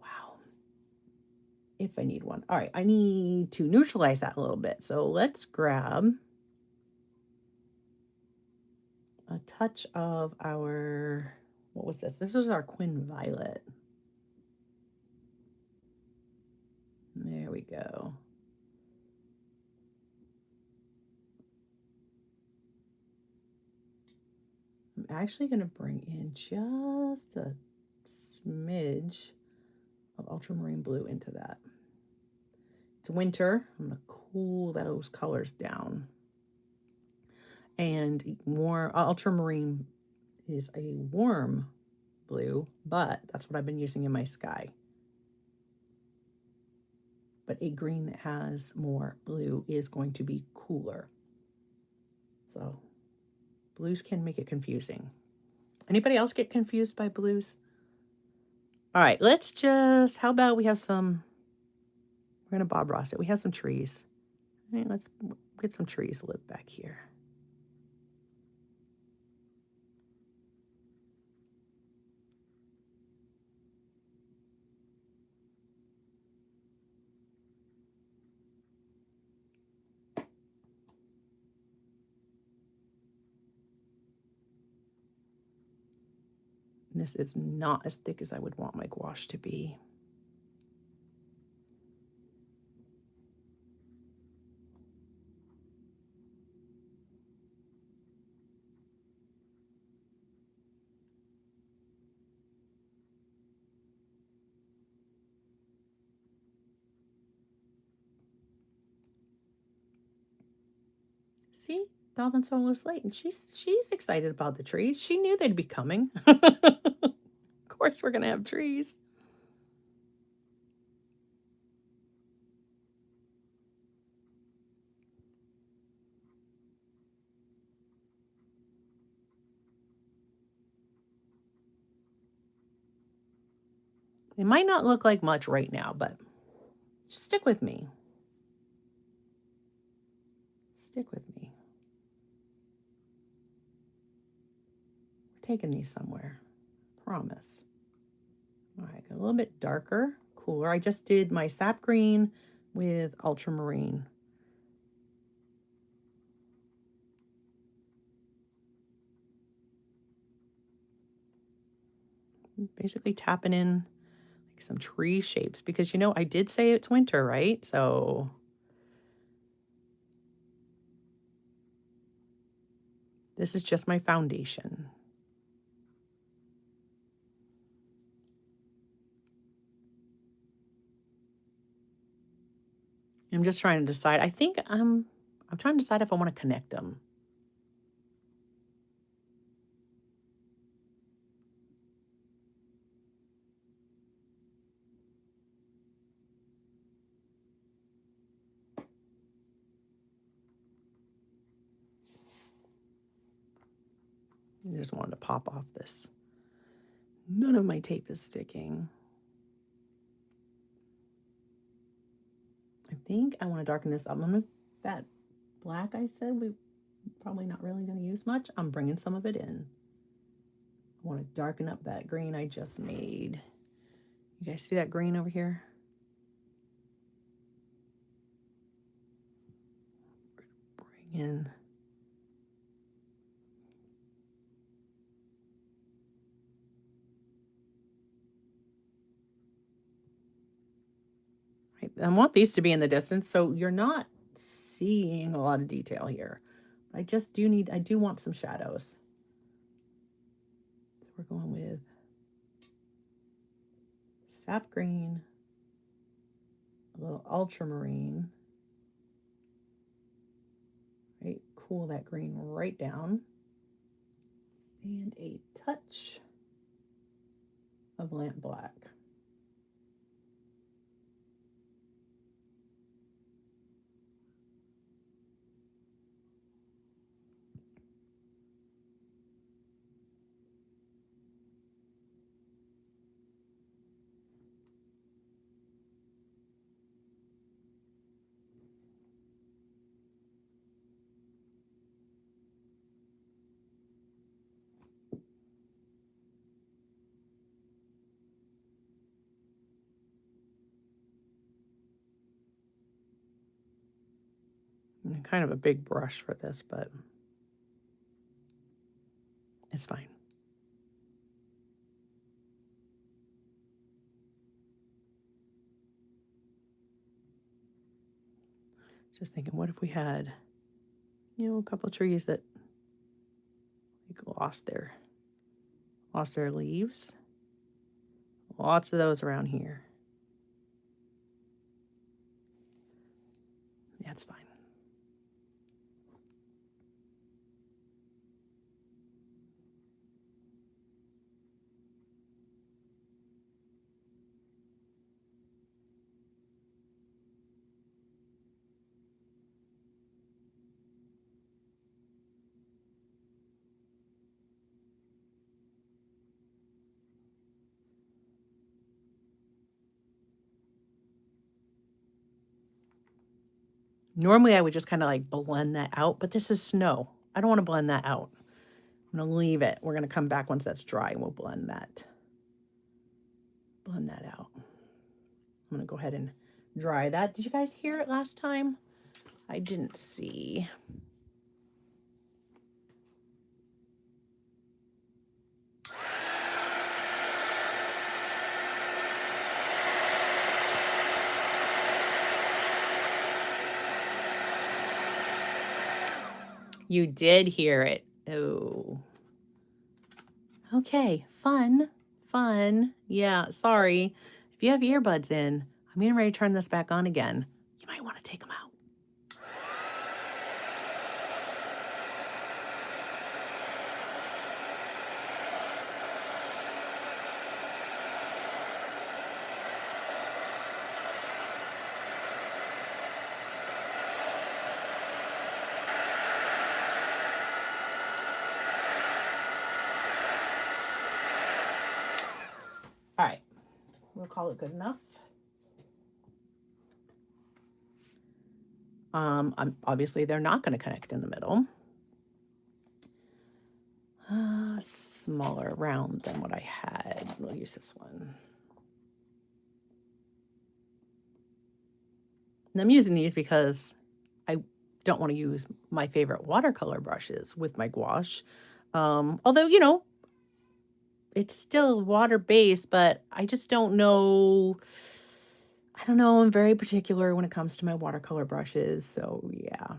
Speaker 1: Wow. If I need one. All right, I need to neutralize that a little bit. So let's grab a touch of our, what was this? This was our Quin Violet. There we go. I'm actually going to bring in just a smidge of ultramarine blue into that. It's winter. I'm going to cool those colors down. And more ultramarine is a warm blue, but that's what I've been using in my sky. But a green that has more blue is going to be cooler. So blues can make it confusing. Anybody else get confused by blues? All right, let's just, how about we have some, we're going to Bob Ross it. We have some trees. All right, let's get some trees to live back here. And this is not as thick as I would want my gouache to be. See, Dolphin's almost late, and she's excited about the trees. She knew they'd be coming. Of course, we're gonna have trees. They might not look like much right now, but just stick with me. Stick with me. We're taking these somewhere. Promise. All right, a little bit darker, cooler. I just did my sap green with ultramarine. Basically tapping in like some tree shapes because, you know, I did say it's winter, right? So this is just my foundation. I'm just trying to decide. I think I'm trying to decide if I want to connect them. I just wanted to pop off this. None of my tape is sticking. I think I want to darken this up. I'm gonna, that black I said we probably not really going to use much. I'm bringing some of it in. I want to darken up that green I just made. You guys see that green over here? Bring in. Right. I want these to be in the distance so you're not seeing a lot of detail here. I just do need, I do want some shadows. So we're going with sap green, a little ultramarine, right? Cool that green right down, and a touch of lamp black. And kind of a big brush for this, but it's fine. Just thinking, what if we had, a couple of trees that lost their leaves? Lots of those around here. Yeah, it's fine. Normally I would just kind of like blend that out, but this is snow. I don't want to blend that out. I'm going to leave it. We're going to come back once that's dry and we'll blend that out. I'm going to go ahead and dry that. Did you guys hear it last time? I didn't see. You did hear it. Oh. Okay, fun. Yeah, sorry. If you have earbuds in, I'm getting ready to turn this back on again. You might want to take them out. All right, we'll call it good enough. Obviously they're not going to connect in the middle. Smaller round than what I had. We'll use this one. And I'm using these because I don't want to use my favorite watercolor brushes with my gouache. Although, it's still water-based, but I just don't know. I don't know. I'm very particular when it comes to my watercolor brushes. So, yeah.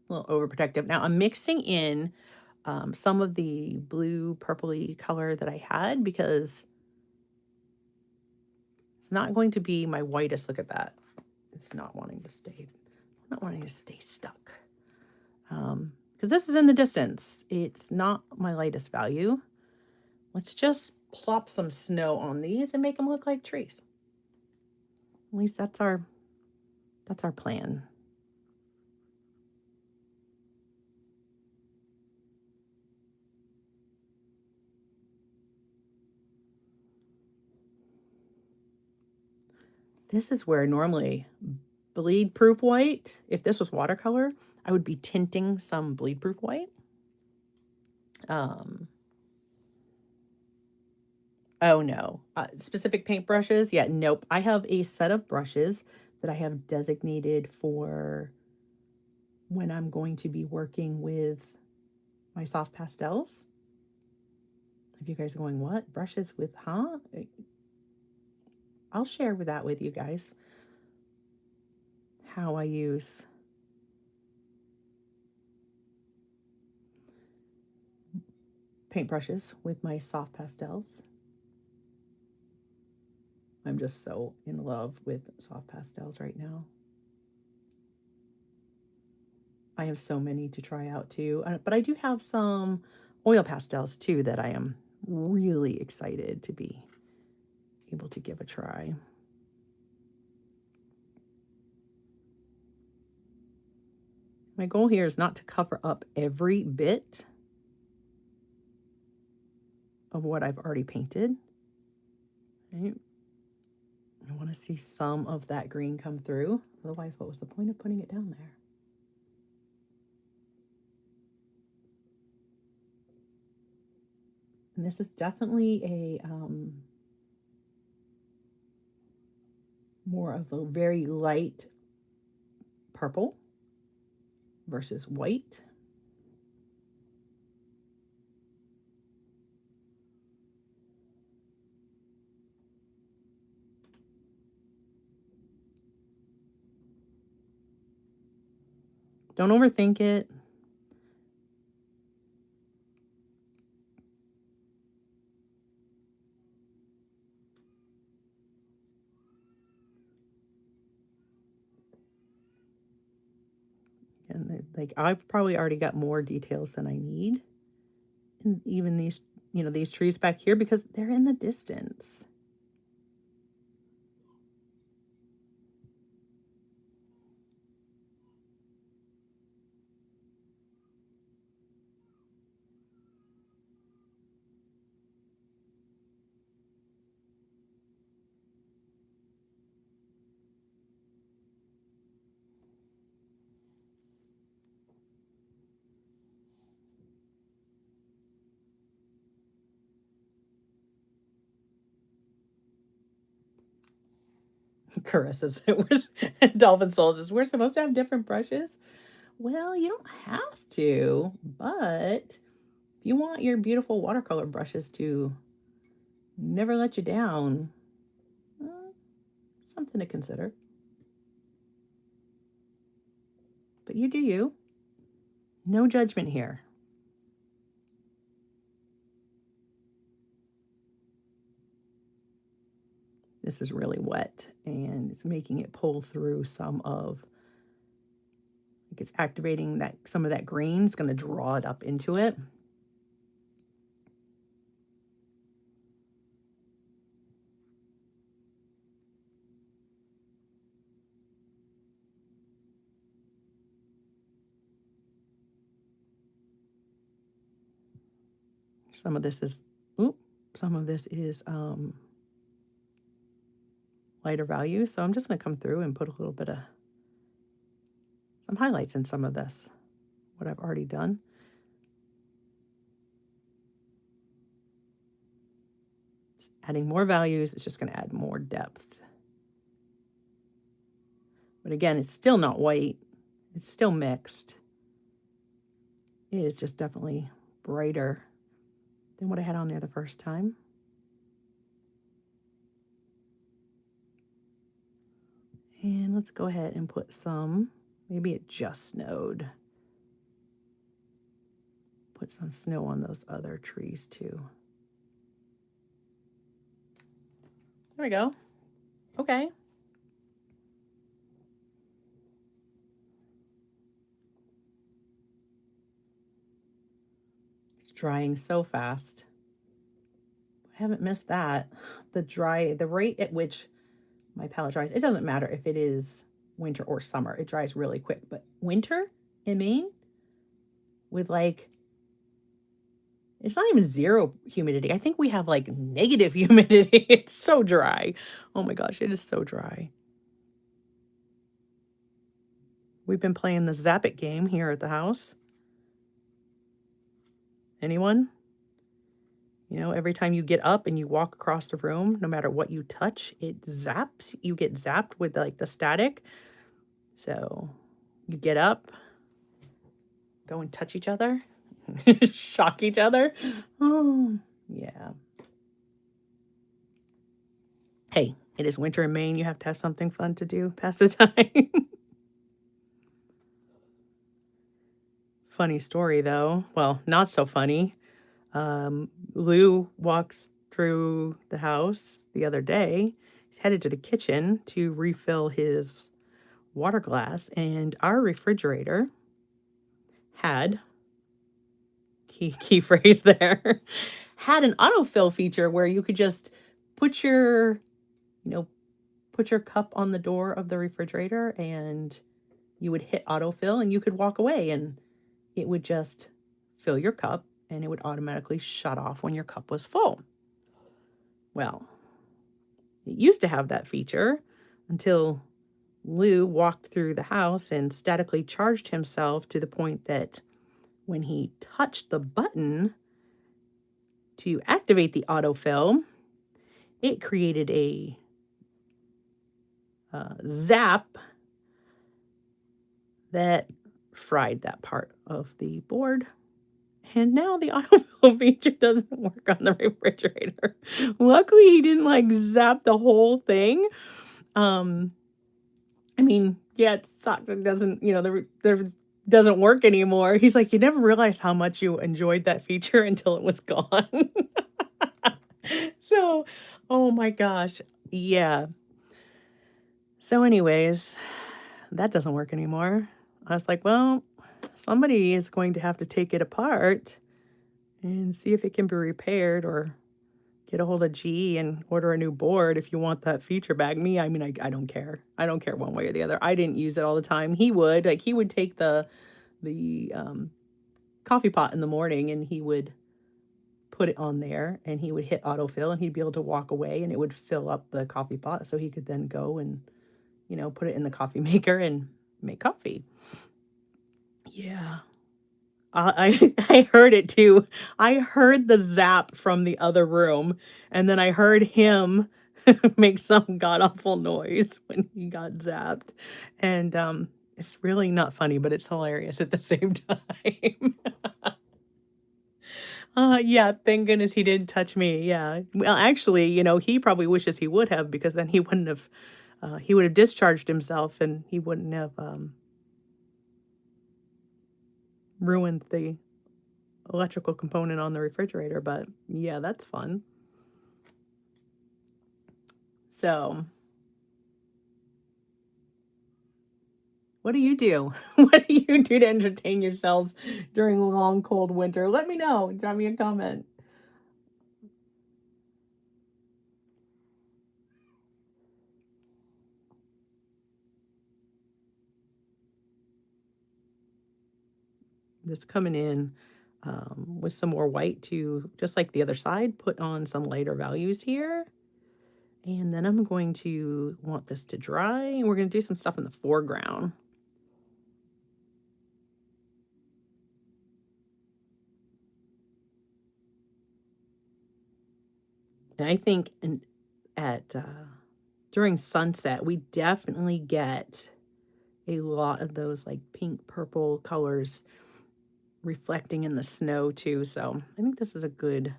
Speaker 1: A little overprotective. Now, I'm mixing in some of the blue purpley color that I had because it's not going to be my whitest. Look at that. It's not wanting to stay stuck. Because this is in the distance. It's not my lightest value. Let's just plop some snow on these and make them look like trees. At least that's our plan. This is where normally bleed-proof white, if this was watercolor, I would be tinting some bleed-proof white. Oh no. Specific paintbrushes? Yeah, nope. I have a set of brushes that I have designated for when I'm going to be working with my soft pastels. If you guys are going, what? Brushes with, huh? I'll share that with you guys. How I use paintbrushes with my soft pastels. I'm just so in love with soft pastels right now. I have so many to try out too, but I do have some oil pastels too that I am really excited to be able to give a try. My goal here is not to cover up every bit of what I've already painted. Right? I want to see some of that green come through. Otherwise, what was the point of putting it down there? And this is definitely a more of a very light purple versus white. Don't overthink it. And like I've probably already got more details than I need. And even these, these trees back here because they're in the distance. Caresses it. Dolphin Souls is we're supposed to have different brushes. Well, you don't have to, but if you want your beautiful watercolor brushes to never let you down, something to consider. But you do you. No judgment here. This is really wet and it's making it pull through some of, like it's activating that some of that green. It's going to draw it up into it. Some of this is, lighter value. So I'm just going to come through and put a little bit of some highlights in some of this, what I've already done. Just adding more values is just going to add more depth. But again, it's still not white. It's still mixed. It is just definitely brighter than what I had on there the first time. And let's go ahead and put some, maybe it just snowed. Put some snow on those other trees too. There we go. Okay. It's drying so fast. I haven't missed that. The rate at which my palette dries, it doesn't matter if it is winter or summer. It dries really quick. But winter in Maine with like, it's not even zero humidity. I think we have like negative humidity. It's so dry. Oh my gosh, it is so dry. We've been playing the Zap It game here at the house. Anyone? Every time you get up and you walk across the room, no matter what you touch, it zaps. You get zapped with like the static. So you get up, go and touch each other, shock each other. Oh, yeah. Hey, it is winter in Maine. You have to have something fun to do, pass the time. Funny story though. Well, not so funny. Lou walks through the house the other day. He's headed to the kitchen to refill his water glass, and our refrigerator had key phrase there had an autofill feature where you could just put your you know put your cup on the door of the refrigerator, and you would hit autofill and you could walk away, and it would just fill your cup and it would automatically shut off when your cup was full. Well, it used to have that feature until Lou walked through the house and statically charged himself to the point that when he touched the button to activate the autofill, it created a zap that fried that part of the board. And now the autofill feature doesn't work on the refrigerator. Luckily, he didn't like zap the whole thing. I mean, yeah, it sucks. It doesn't, there doesn't work anymore. He's like, you never realized how much you enjoyed that feature until it was gone. So, oh my gosh. Yeah. So anyways, that doesn't work anymore. I was like, well, somebody is going to have to take it apart and see if it can be repaired, or get a hold of G and order a new board if you want that feature back. Me, I mean, I don't care. I don't care one way or the other. I didn't use it all the time. He would. Like, he would take the coffee pot in the morning and he would put it on there and he would hit autofill and he'd be able to walk away and it would fill up the coffee pot so he could then go and, put it in the coffee maker and make coffee. Yeah. I heard it too. I heard the zap from the other room, and then I heard him make some god awful noise when he got zapped. And it's really not funny, but it's hilarious at the same time. Yeah, thank goodness he didn't touch me. Yeah. Well, actually, he probably wishes he would have, because then he would have discharged himself and he wouldn't have ruined the electrical component on the refrigerator. But yeah, that's fun. So what do you do? What do you do to entertain yourselves during a long cold winter? Let me know. Drop me a comment. Just coming in with some more white to, just like the other side, put on some lighter values here. And then I'm going to want this to dry, and we're going to do some stuff in the foreground. And I think during sunset, we definitely get a lot of those like pink, purple colors reflecting in the snow too. So I think this is a good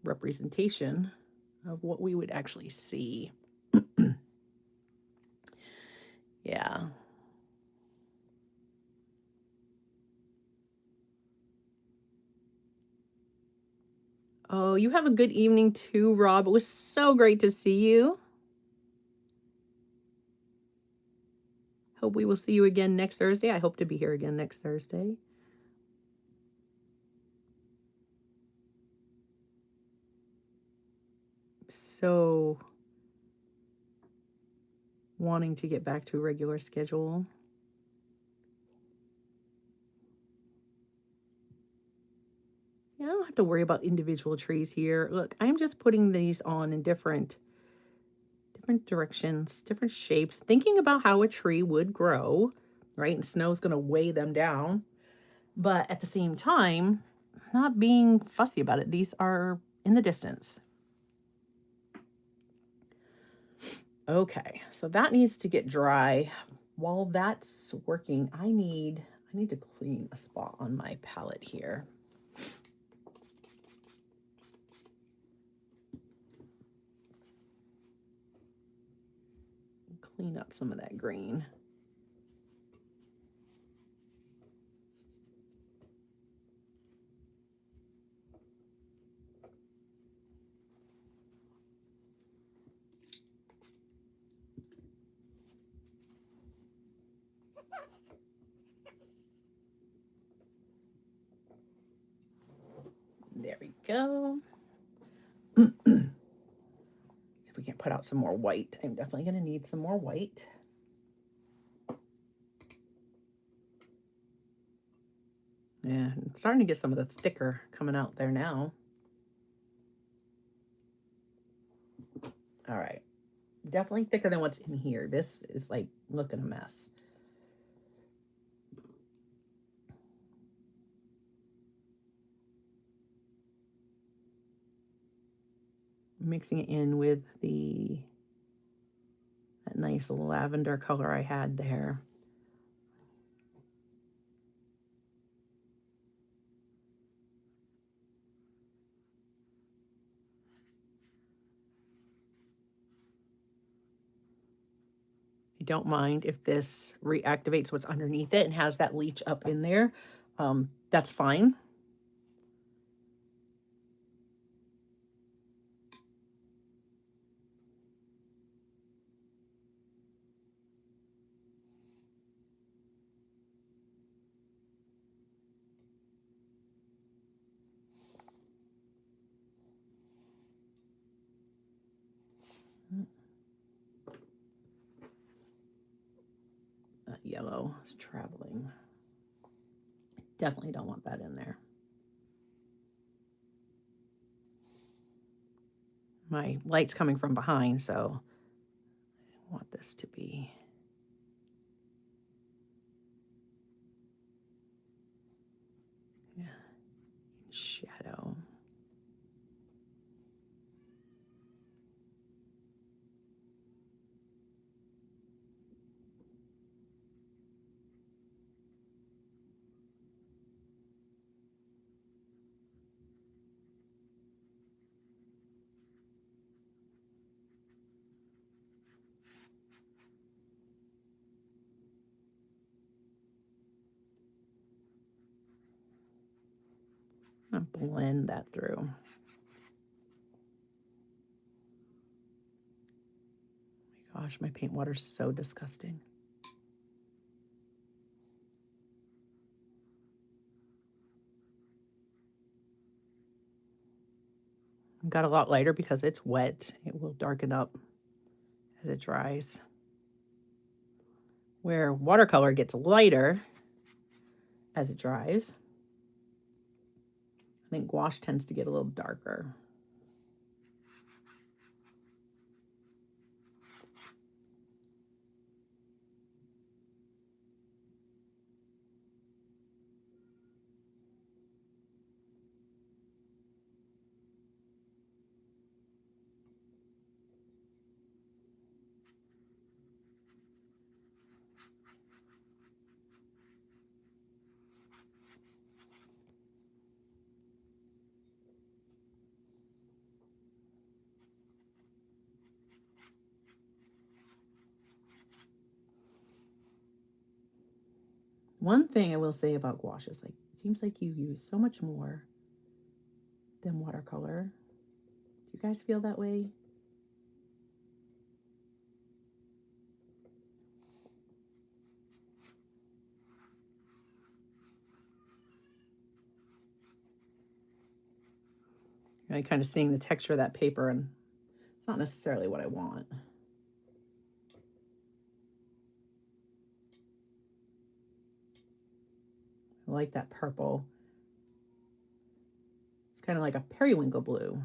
Speaker 1: representation of what we would actually see. Yeah. Oh, you have a good evening too, Rob. It was so great to see you. Hope we will see you again next Thursday. I hope to be here again next Thursday. So wanting to get back to a regular schedule. I don't have to worry about individual trees here. Look, I'm just putting these on in different directions, different shapes, thinking about how a tree would grow, right? And snow's going to weigh them down. But at the same time, not being fussy about it. These are in the distance. Okay, so that needs to get dry. While that's working, I need to clean a spot on my palette here. Clean up some of that green. There we go. If we can put out some more white. I'm definitely going to need some more white. Yeah, I'm starting to get some of the thicker coming out there now. All right. Definitely thicker than what's in here. This is like looking a mess. Mixing it in with that nice lavender color I had there. I don't mind if this reactivates what's underneath it and has that leach up in there. That's fine. That yellow is traveling. Definitely don't want that in there. My light's coming from behind, so I want this to be shadow. I'm gonna blend that through. Oh my gosh, my paint water's so disgusting. Got a lot lighter because it's wet. It will darken up as it dries. Where watercolor gets lighter as it dries, I think gouache tends to get a little darker. One thing I will say about gouache is like it seems like you use so much more than watercolor. Do you guys feel that way? You know, kind of seeing the texture of that paper, and it's not necessarily what I want. I like that purple. It's kind of like a periwinkle blue.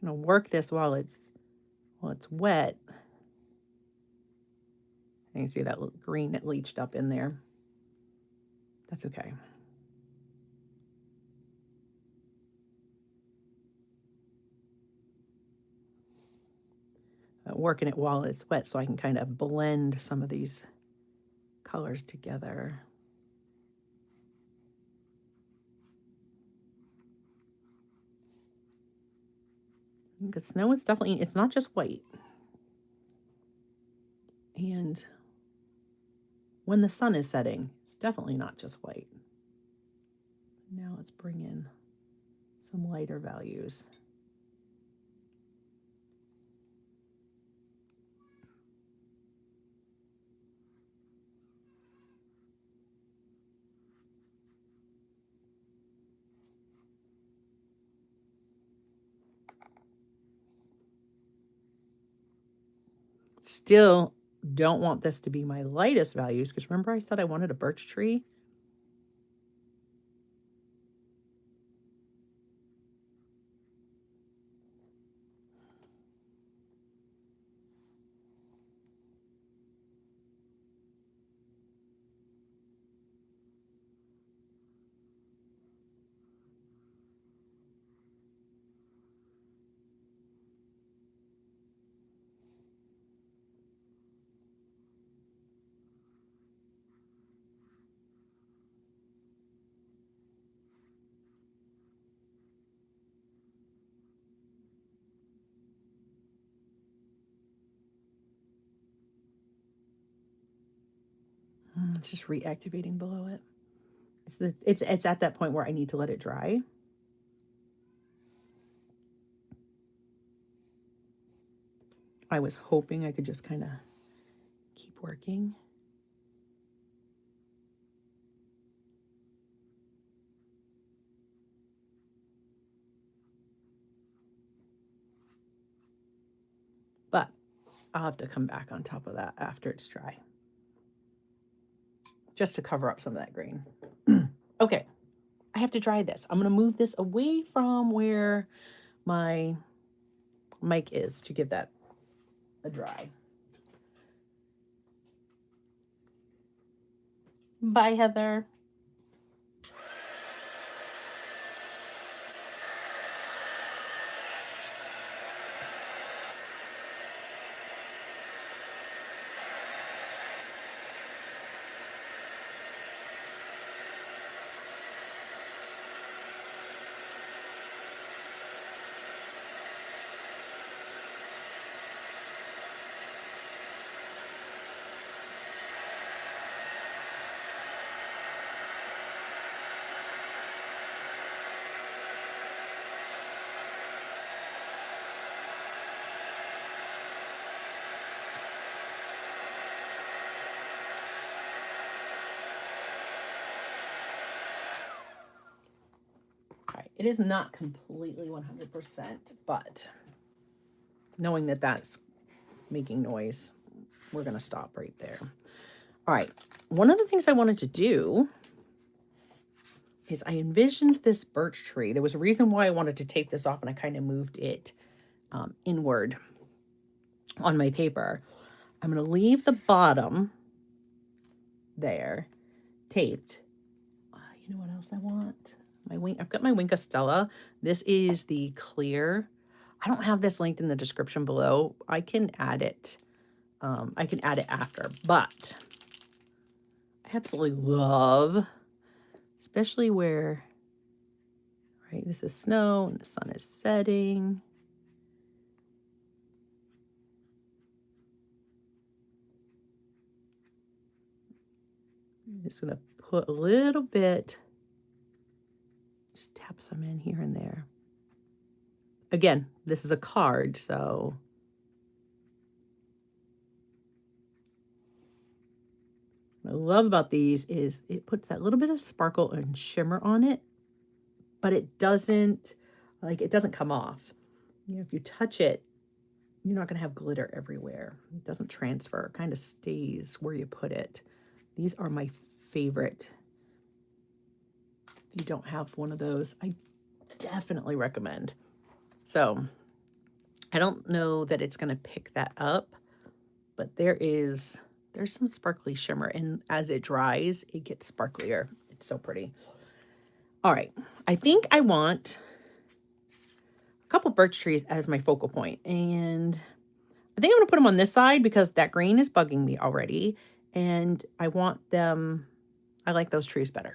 Speaker 1: I'm gonna work this while it's wet. You can see that little green that leached up in there. That's okay. Working it while it's wet so I can kind of blend some of these colors together. Because snow is definitely, it's not just white. And when the sun is setting, It's definitely not just white. Now let's bring in some lighter values. Still don't want this to be my lightest values because remember I said I wanted a birch tree? It's just reactivating below it. It's at that point where I need to let it dry. I was hoping I could just kind of keep working. But I'll have to come back on top of that after it's dry. Just to cover up some of that green. Okay, I have to dry this. I'm going to move this away from where my mic is to give that a dry. Bye, Heather. It is not completely 100%, but knowing that that's making noise, we're going to stop right there. All right. One of the things I wanted to do is I envisioned this birch tree. There was a reason why I wanted to tape this off, and I kind of moved it inward on my paper. I'm going to leave the bottom there taped. You know what else I want? I've got my Winka Stella. This is the clear. I don't have this linked in the description below. I can add it. I can add it after, but I absolutely love, especially where, right, this is snow and the sun is setting. I'm just going to put a little bit, just tap some in here and there. Again, this is a card, so what I love about these is it puts that little bit of sparkle and shimmer on it, but it doesn't come off. You know, if you touch it, you're not going to have glitter everywhere. It doesn't transfer, it kind of stays where you put it. These are my favorite. If you don't have one of those, I definitely recommend. So I don't know that it's going to pick that up, but there's some sparkly shimmer, and as it dries, it gets sparklier. It's so pretty. All right, I think I want a couple birch trees as my focal point, and I think I'm going to put them on this side because that green is bugging me already, and I want them, I like those trees better.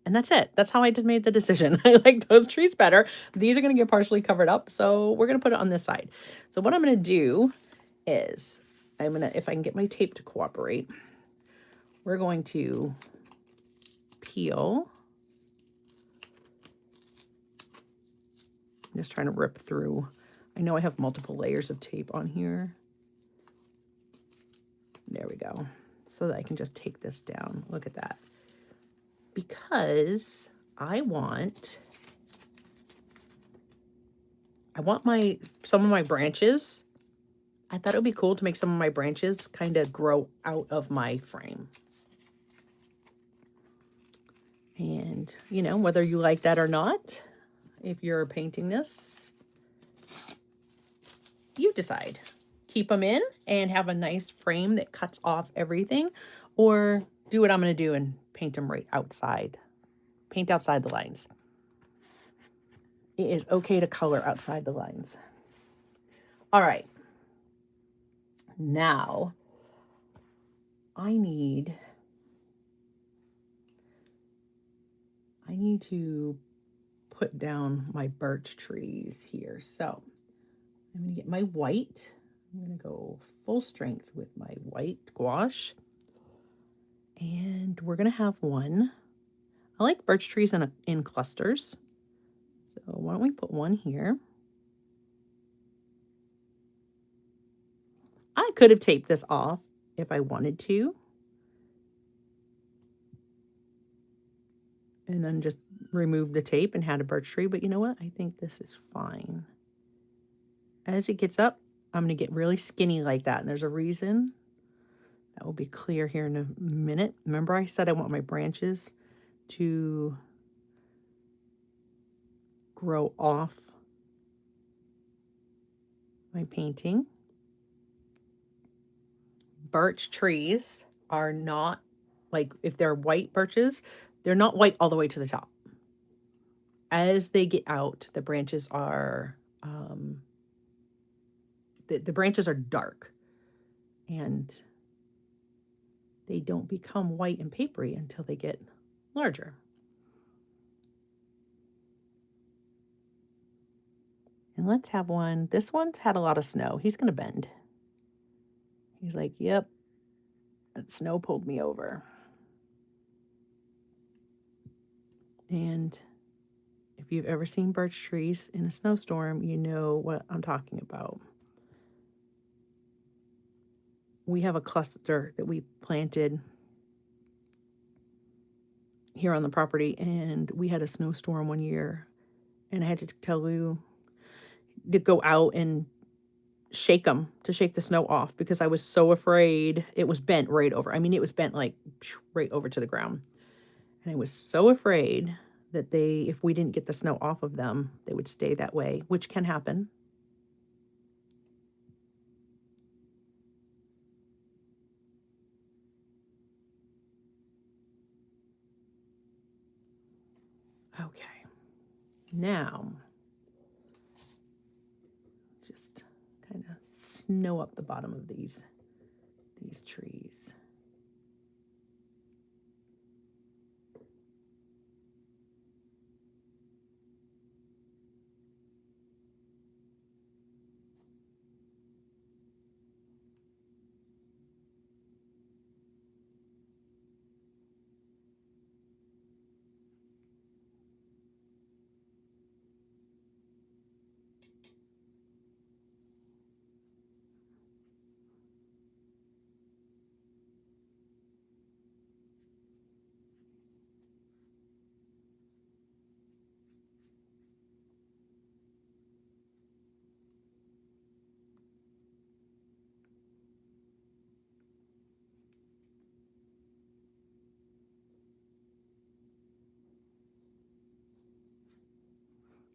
Speaker 1: And that's it. That's how I just made the decision. I like those trees better. These are going to get partially covered up, so we're going to put it on this side. So what I'm going to do is, if I can get my tape to cooperate, we're going to peel. I'm just trying to rip through. I know I have multiple layers of tape on here. There we go. So that I can just take this down. Look at that. Because I want some of my branches. I thought it would be cool to make some of my branches kind of grow out of my frame. And, you know, whether you like that or not, if you're painting this, you decide. Keep them in and have a nice frame that cuts off everything, or do what I'm going to do and paint them right outside. Paint outside the lines. It is okay to color outside the lines. All right. Now, I need to put down my birch trees here. So I'm going to get my white. I'm going to go full strength with my white gouache. And we're going to have one. I like birch trees in clusters. So why don't we put one here? I could have taped this off if I wanted to. And then just remove the tape and had a birch tree. But you know what? I think this is fine. As it gets up, I'm going to get really skinny like that. And there's a reason. That will be clear here in a minute. Remember I said I want my branches to grow off my painting. Birch trees are not, like, if they're white birches, they're not white all the way to the top. As they get out, the branches are, the branches are dark. And they don't become white and papery until they get larger. And let's have one. This one's had a lot of snow. He's going to bend. He's like, yep, that snow pulled me over. And if you've ever seen birch trees in a snowstorm, you know what I'm talking about. We have a cluster that we planted here on the property, and we had a snowstorm one year, and I had to tell you to go out and shake them, to shake the snow off, because I was so afraid. It was bent right over. I mean, it was bent like right over to the ground. And I was so afraid that if we didn't get the snow off of them, they would stay that way, which can happen. Okay, now just kind of snow up the bottom of these trees.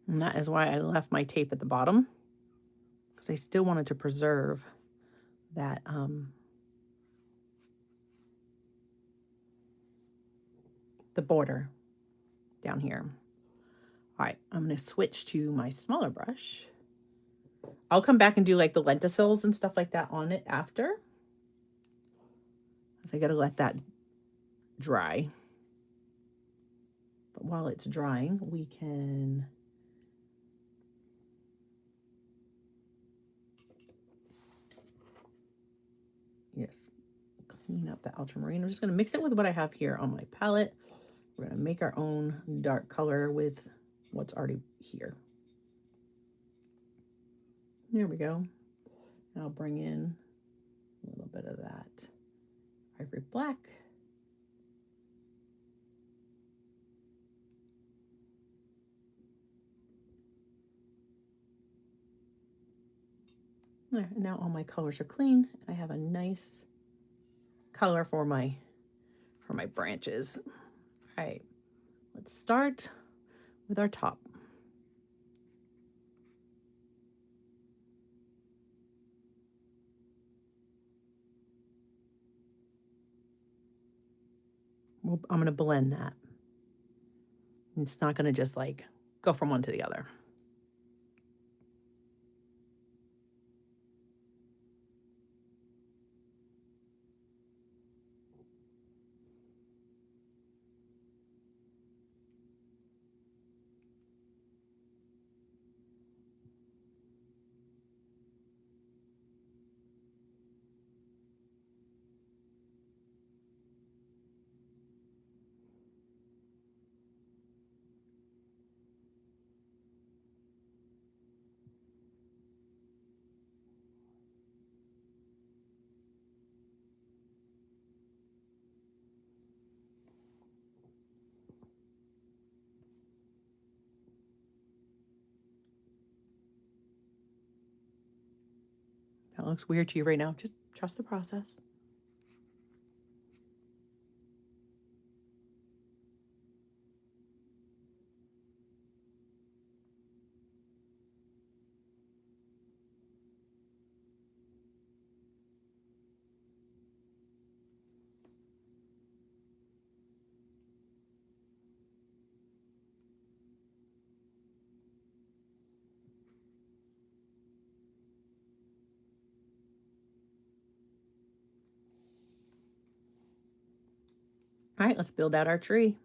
Speaker 1: And that is why I left my tape at the bottom, because I still wanted to preserve that the border down here. All right, I'm going to switch to my smaller brush. I'll come back and do like the lenticels and stuff like that on it after, because I got to let that dry. But while it's drying, we can clean up the ultramarine. I'm just going to mix it with what I have here on my palette. We're going to make our own dark color with what's already here. There we go. I'll bring in a little bit of that ivory black. There, and now all my colors are clean. I have a nice color for my branches. All right, let's start with our top. I'm going to blend that. It's not going to just like go from one to the other. That looks weird to you right now. Just trust the process. All right, let's build out our tree.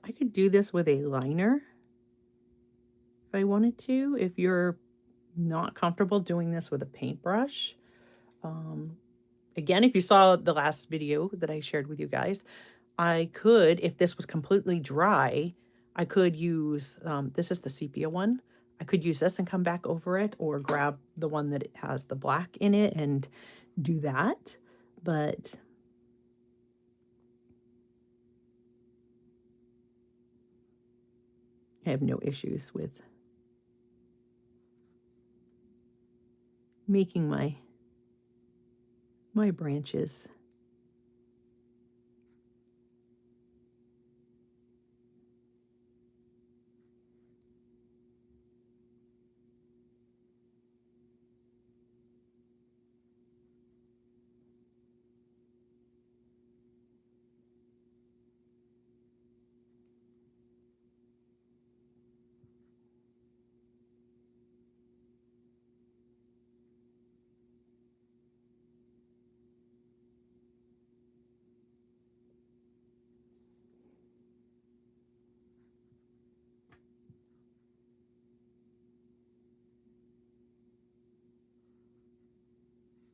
Speaker 1: I could do this with a liner if I wanted to. If you're not comfortable doing this with a paintbrush, again, if you saw the last video that I shared with you guys, I could, if this was completely dry, I could use, this is the sepia one. I could use this and come back over it, or grab the one that has the black in it and do that. But I have no issues with making my branches.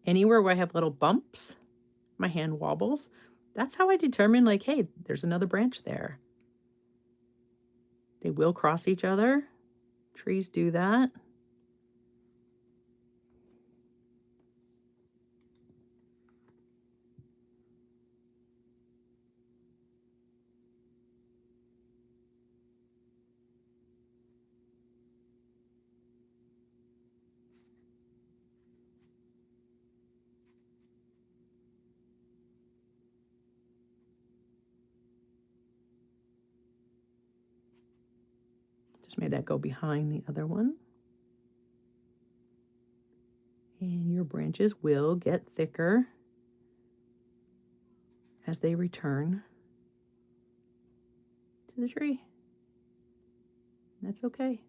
Speaker 1: Anywhere where I have little bumps, my hand wobbles, that's how I determine, like, hey, there's another branch there. They will cross each other. Trees do that. Just made that go behind the other one. And your branches will get thicker as they return to the tree. That's okay.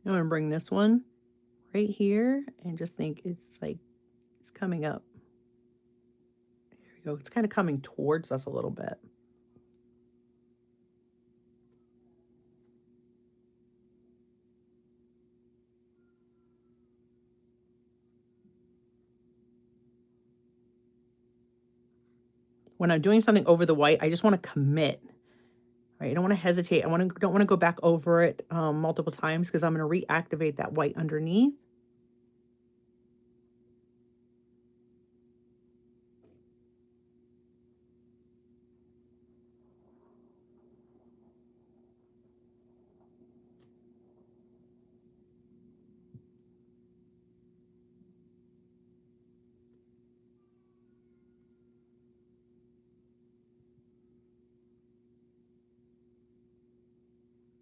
Speaker 1: I'm gonna bring this one right here and just think it's like it's coming up. There we go. It's kind of coming towards us a little bit. When I'm doing something over the white, I just want to commit. Right? I don't want to hesitate. Don't want to go back over it multiple times because I'm going to reactivate that white underneath.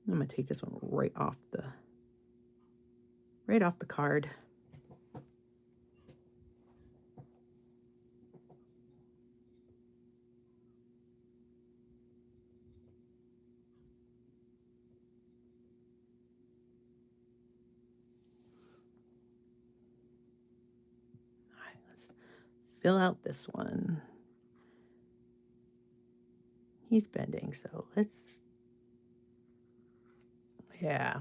Speaker 1: I'm going to take this one right off the card. All right, let's fill out this one. He's bending, so let's, yeah.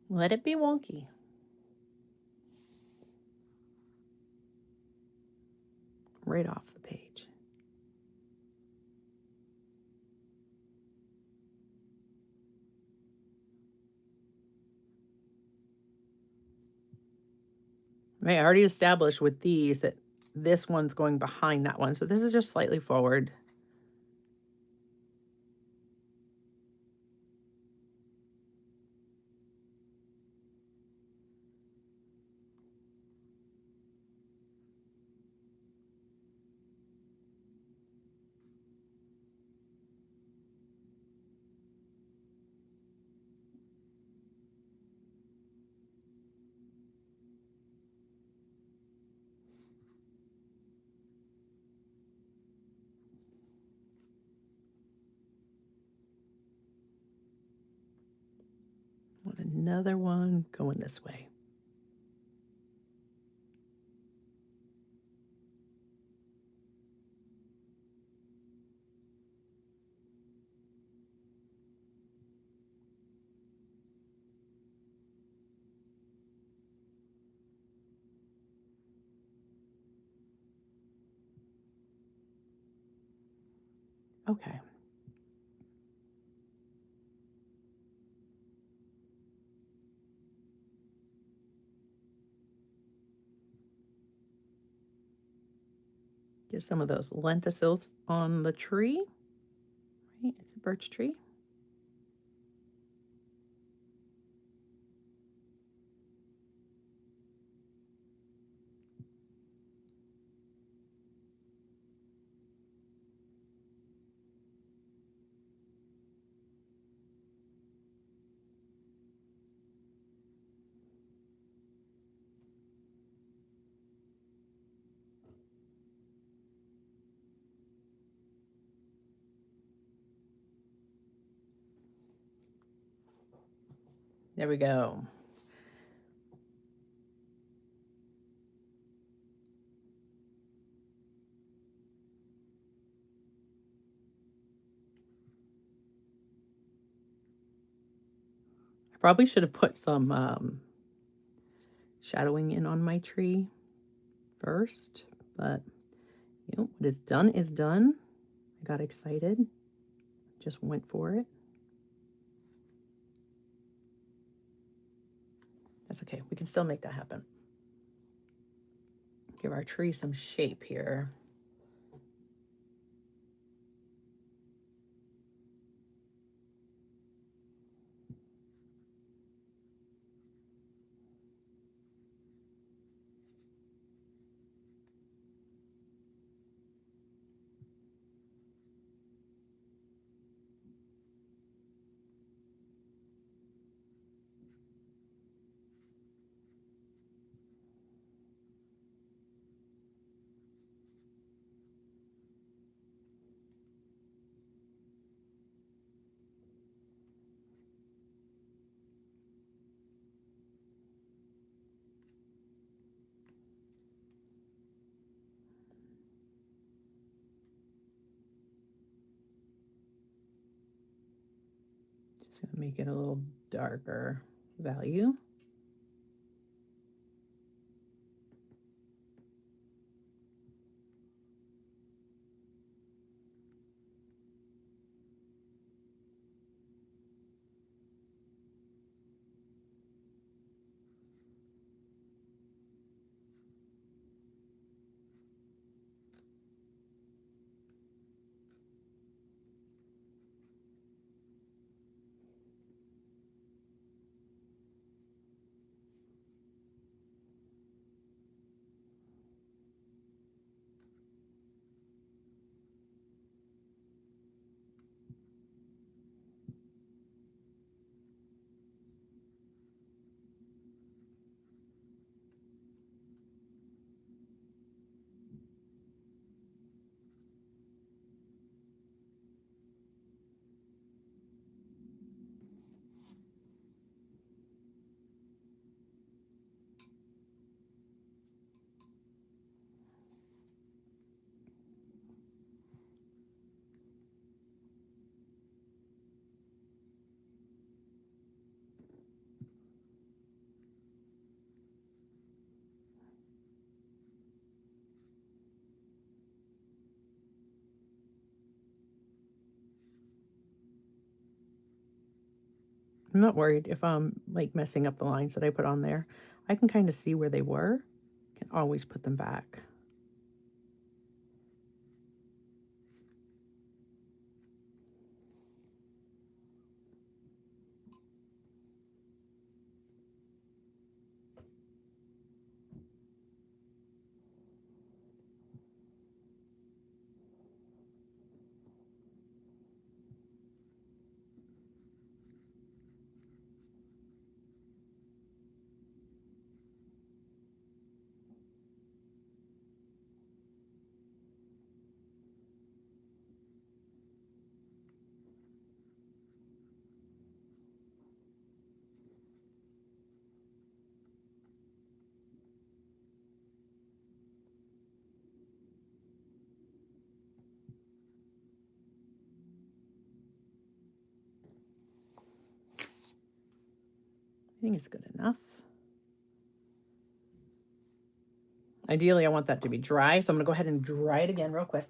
Speaker 1: Let it be wonky. Right off the page. Right, I already established with these that this one's going behind that one. So this is just slightly forward. With another one going this way. Okay. Get some of those lenticels on the tree. Right, it's a birch tree. There we go. I probably should have put some shadowing in on my tree first, but you know, what is done is done. I got excited, just went for it. That's okay. We can still make that happen. Give our tree some shape here. gonna make it a little darker value. I'm not worried if I'm like messing up the lines that I put on there. I can kind of see where they were. Can always put them back. I think it's good enough. Ideally, I want that to be dry, so I'm going to go ahead and dry it again real quick.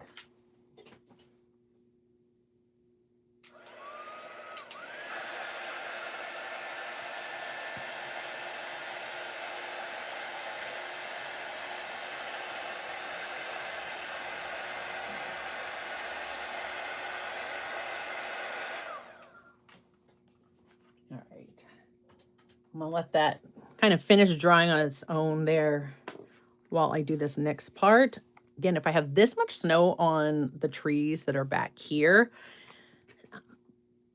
Speaker 1: All right. I'm going to let that kind of finish drying on its own there while I do this next part. Again, if I have this much snow on the trees that are back here,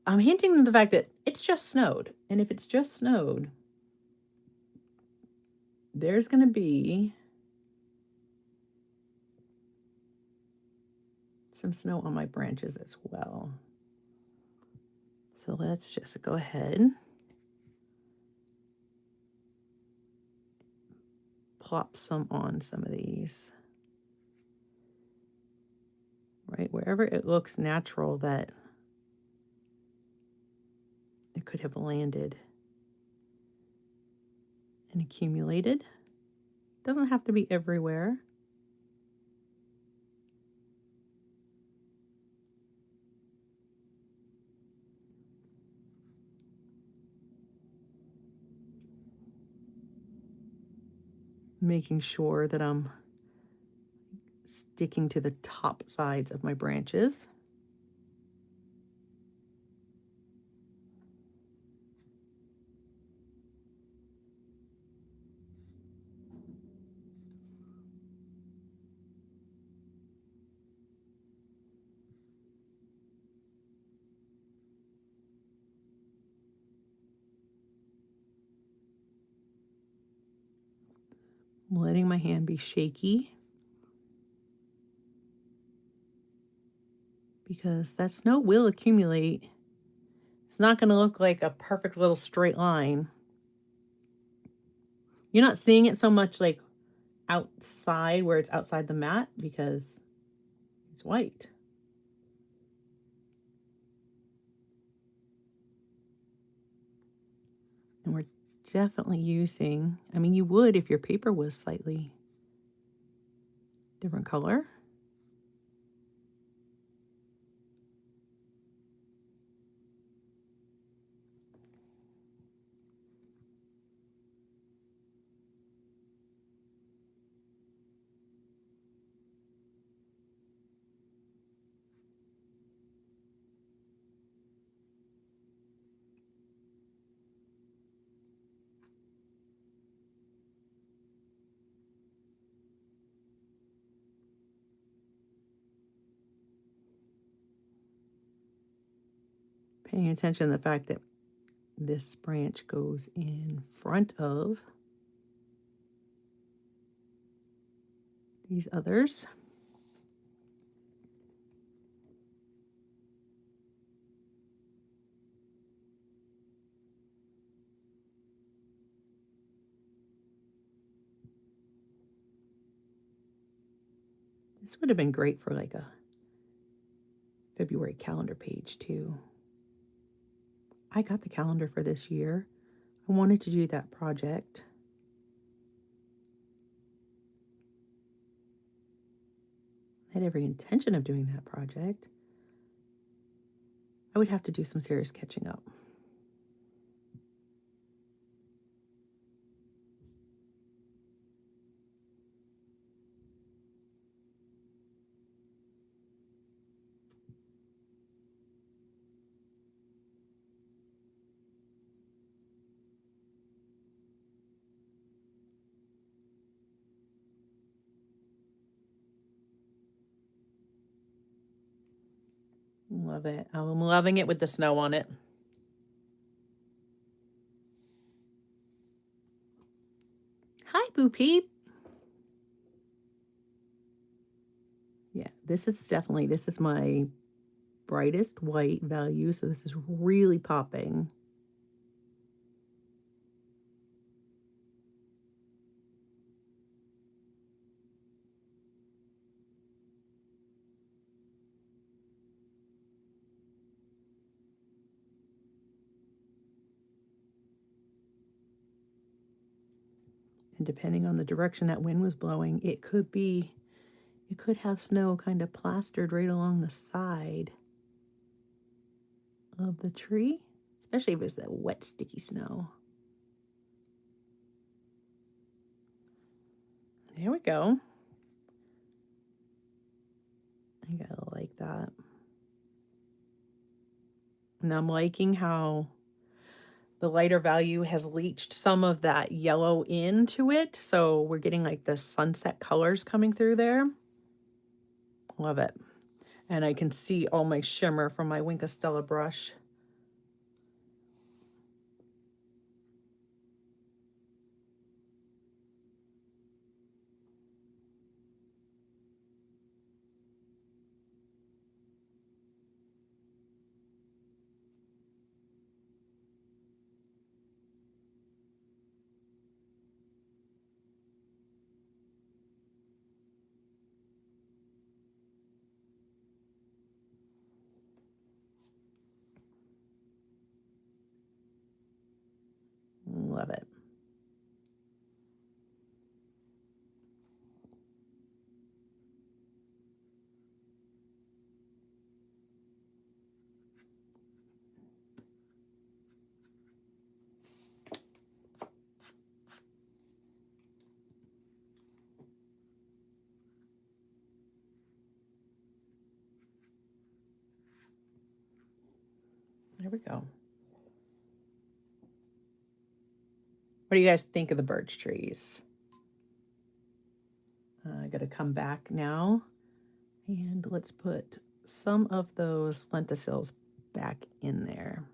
Speaker 1: I'm hinting to the fact that it's just snowed. And if it's just snowed, there's going to be some snow on my branches as well. So let's just go ahead, plop some on some of these. Right, wherever it looks natural that it could have landed and accumulated. Doesn't have to be everywhere. Making sure that I'm sticking to the top sides of my branches. I'm letting my hand be shaky because that snow will accumulate. It's not going to look like a perfect little straight line. You're not seeing it so much like outside where it's outside the mat because it's white. definitely using, I mean, you would if your paper was slightly different color. Paying attention to the fact that this branch goes in front of these others. This would have been great for like a February calendar page too. I got the calendar for this year. I wanted to do that project. I had every intention of doing that project. I would have to do some serious catching up. Love it. I'm loving it with the snow on it. Hi, Boo Peep. Yeah, this is my brightest white value, so this is really popping. And depending on the direction that wind was blowing, it could have snow kind of plastered right along the side of the tree, especially if it's that wet, sticky snow. There we go. I gotta like that. And I'm liking how the lighter value has leached some of that yellow into it. So we're getting like the sunset colors coming through there. Love it. And I can see all my shimmer from my Wink of Stella brush. Love it. There we go. What do you guys think of the birch trees? I got to come back now and let's put some of those lenticels back in there.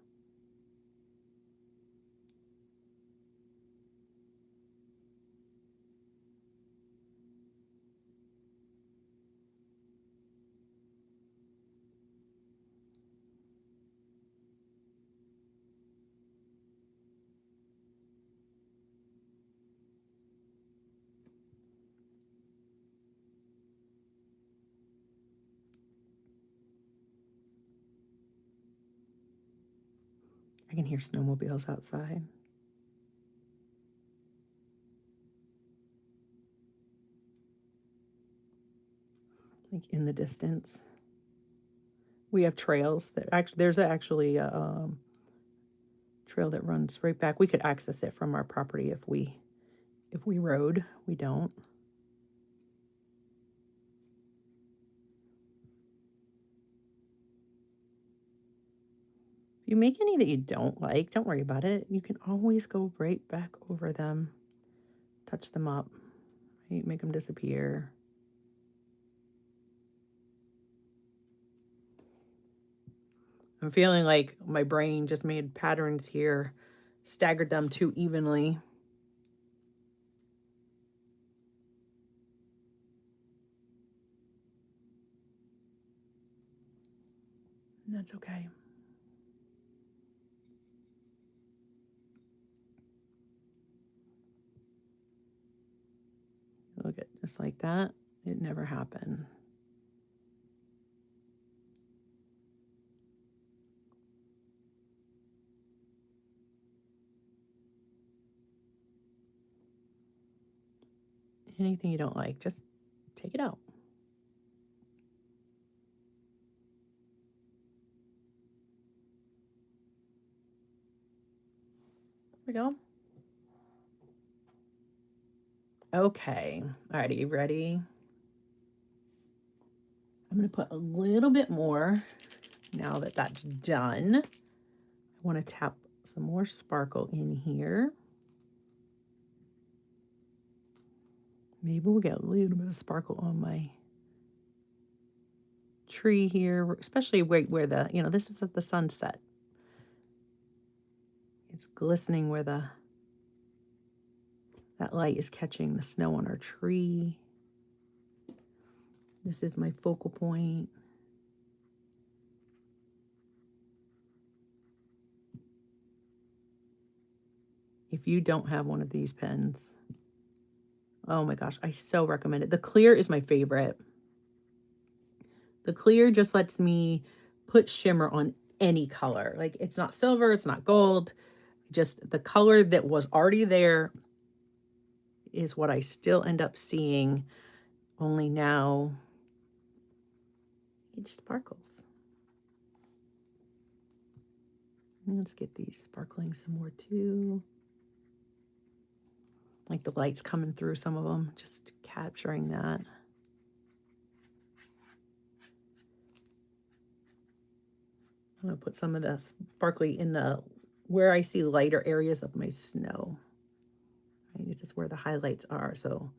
Speaker 1: I can hear snowmobiles outside. like in the distance. We have trails that actually, there's actually a trail that runs right back. We could access it from our property if we rode. We don't. If you make any that you don't like, don't worry about it. You can always go right back over them, touch them up, right? Make them disappear. I'm feeling like my brain just made patterns here, staggered them too evenly. That's okay. Look at just like that. It never happened. Anything you don't like, just take it out. There we go. Okay. All right, are you ready? I'm going to put a little bit more now that that's done. I want to tap some more sparkle in here. Maybe we'll get a little bit of sparkle on my tree here, especially where the, this is at the sunset. It's glistening where that light is catching the snow on our tree. This is my focal point. If you don't have one of these pens, oh my gosh, I so recommend it. The clear is my favorite. The clear just lets me put shimmer on any color. Like, it's not silver, it's not gold. Just the color that was already there is what I still end up seeing, only now it sparkles. Let's get these sparkling some more too. Like the light's coming through some of them, just capturing that. I'm going to put some of the sparkly in the where I see lighter areas of my snow. Right, this is where the highlights are, so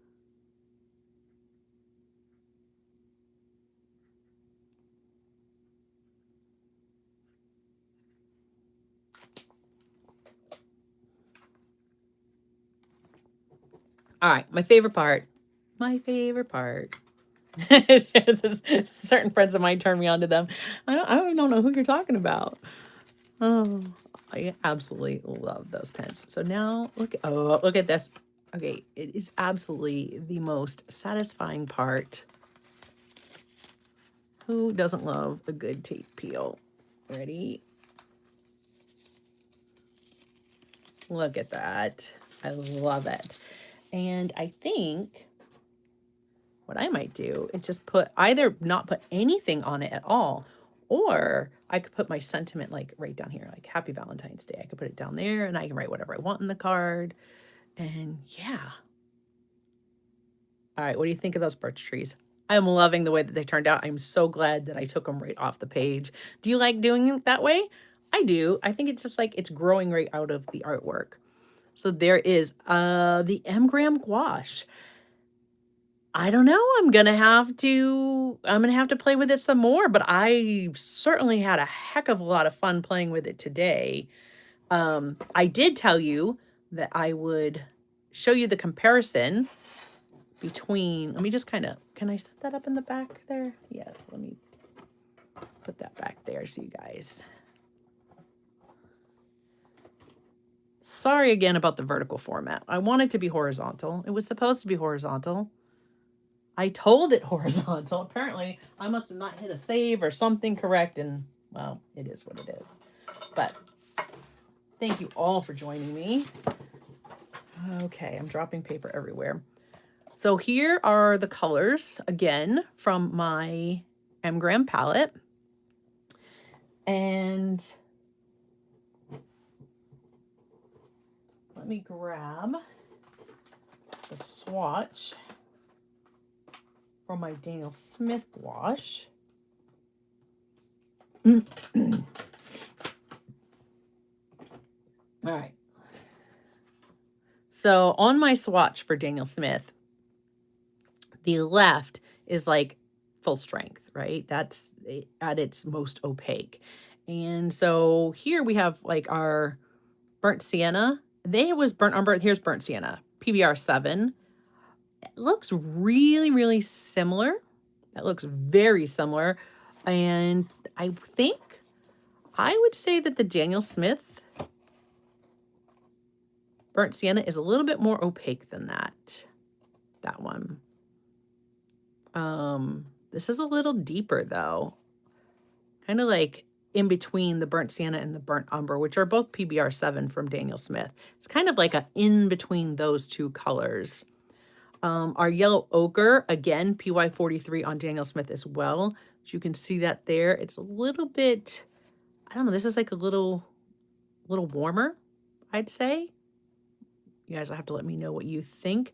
Speaker 1: all right, my favorite part. Certain friends of mine turn me on to them. I don't know who you're talking about. Oh, I absolutely love those pens. So now look at this. Okay, it is absolutely the most satisfying part. Who doesn't love a good tape peel? Ready? Look at that. I love it. And I think what I might do is just either not put anything on it at all, or I could put my sentiment like right down here, like Happy Valentine's Day. I could put it down there and I can write whatever I want in the card. And yeah. All right, what do you think of those birch trees? I'm loving the way that they turned out. I'm so glad that I took them right off the page. Do you like doing it that way? I do. I think it's just like it's growing right out of the artwork. So there is the M-Gram gouache. I don't know. I'm gonna have to play with it some more, but I certainly had a heck of a lot of fun playing with it today. I did tell you that I would show you the comparison between, let me just can I set that up in the back there? Yeah, let me put that back there so you guys. Sorry again about the vertical format. I want it to be horizontal. It was supposed to be horizontal. I told it horizontal. Apparently, I must have not hit a save or something correct, and, well, it is what it is. But thank you all for joining me. Okay, I'm dropping paper everywhere. So here are the colors again from my Mgram palette. And let me grab the swatch from my Daniel Smith gouache. All right. So on my swatch for Daniel Smith, the left is like full strength, right? That's at its most opaque. And so here we have like our burnt sienna. They was burnt umber. Here's burnt sienna, PBR 7. It looks really, really similar. That looks very similar. And I think I would say that the Daniel Smith burnt sienna is a little bit more opaque than that one. This is a little deeper though. Kind of like in between the burnt sienna and the burnt umber, which are both PBR 7 from Daniel Smith. It's kind of like a in between those two colors. Our yellow ochre, again, PY 43 on Daniel Smith as well. So you can see that there. It's a little bit, I don't know, this is like a little warmer, I'd say. You guys will have to let me know what you think.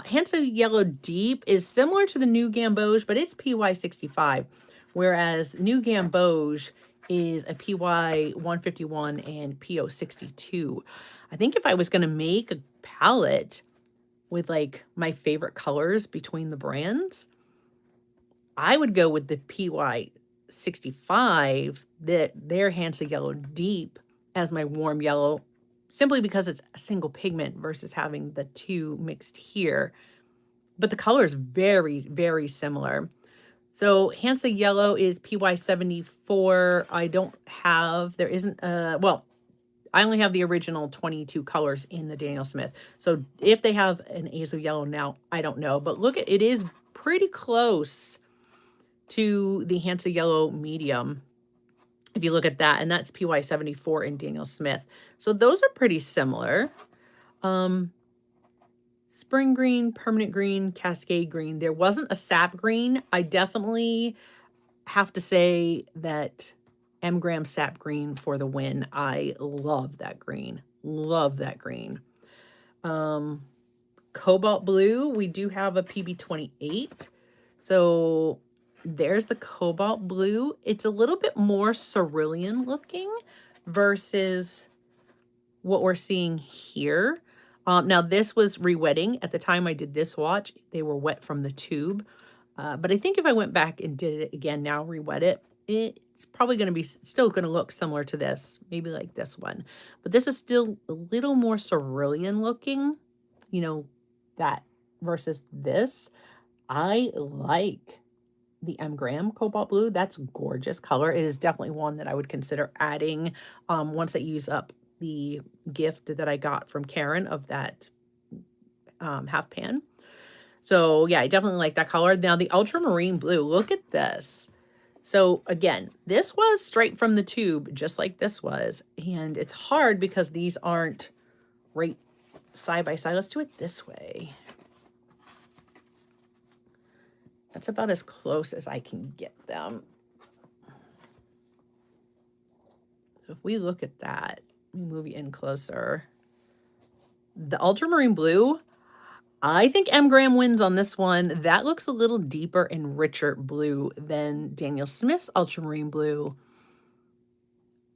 Speaker 1: Hansa Yellow Deep is similar to the New Gamboge, but it's PY 65, whereas New Gamboge is a PY 151 and PO 62. I think if I was going to make a palette with like my favorite colors between the brands, I would go with the PY 65, their Hansa Yellow Deep, as my warm yellow, simply because it's a single pigment versus having the two mixed here. But the color is very, very similar. So Hansa Yellow is PY 74. I don't have, there isn't, well, I only have the original 22 colors in the Daniel Smith. So if they have an Azo Yellow now, I don't know. But look at, it is pretty close to the Hansa Yellow Medium. If you look at that, and that's PY 74 in Daniel Smith. So those are pretty similar. Spring green, permanent green, cascade green. There wasn't a sap green. I definitely have to say that Mgram sap green for the win. I love that green. Love that green. Cobalt blue, we do have a PB 28. So there's the cobalt blue. It's a little bit more cerulean looking versus what we're seeing here. Now this was re-wetting. At the time I did this swatch, they were wet from the tube. But I think if I went back and did it again now, re-wet it, it's probably going to be still going to look similar to this, maybe like this one. But this is still a little more cerulean looking, you know, that versus this. I like the Mgram Cobalt Blue. That's a gorgeous color. It is definitely one that I would consider adding once I use up the gift that I got from Karen of that half pan. So yeah, I definitely like that color. Now the ultramarine blue, look at this. So again, this was straight from the tube, just like this was. And it's hard because these aren't right side by side. Let's do it this way. That's about as close as I can get them. So if we look at that, let me move you in closer. The ultramarine blue, I think Mgram wins on this one. That looks a little deeper and richer blue than Daniel Smith's ultramarine blue.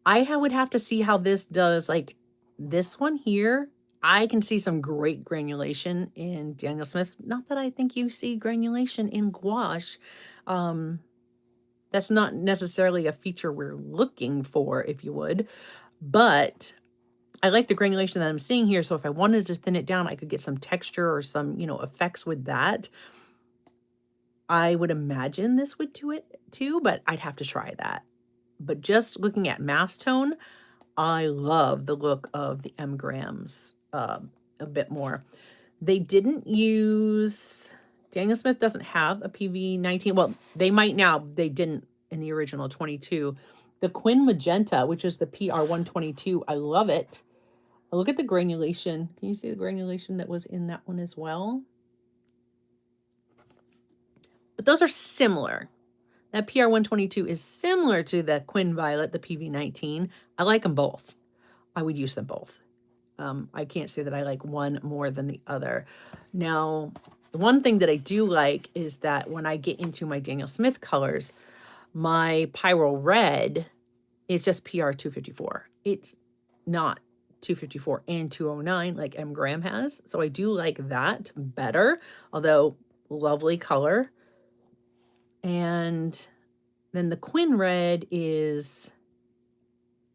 Speaker 1: I would have to see how this does. Like this one here, I can see some great granulation in Daniel Smith's. Not that I think you see granulation in gouache. That's not necessarily a feature we're looking for, if you would. But I like the granulation that I'm seeing here. So if I wanted to thin it down, I could get some texture or some, you know, effects with that. I would imagine this would do it too, but I'd have to try that. But just looking at mass tone, I love the look of the Mgrams a bit more. They didn't use, Daniel Smith doesn't have a PV 19. Well, they might now. They didn't in the original 22. The Quin Magenta, which is the PR 122, I love it. Look at the granulation. Can you see the granulation that was in that one as well? those are similar. That PR122 is similar to the Quinn Violet, the PV19. I like them both. I would use them both. I can't say that I like one more than the other. Now, the one thing that I do like is that when I get into my Daniel Smith colors, my Pyro Red is just PR254. It's not 254 and 209 like M. Graham has. So I do like that better, although lovely color. And then the Quinn Red is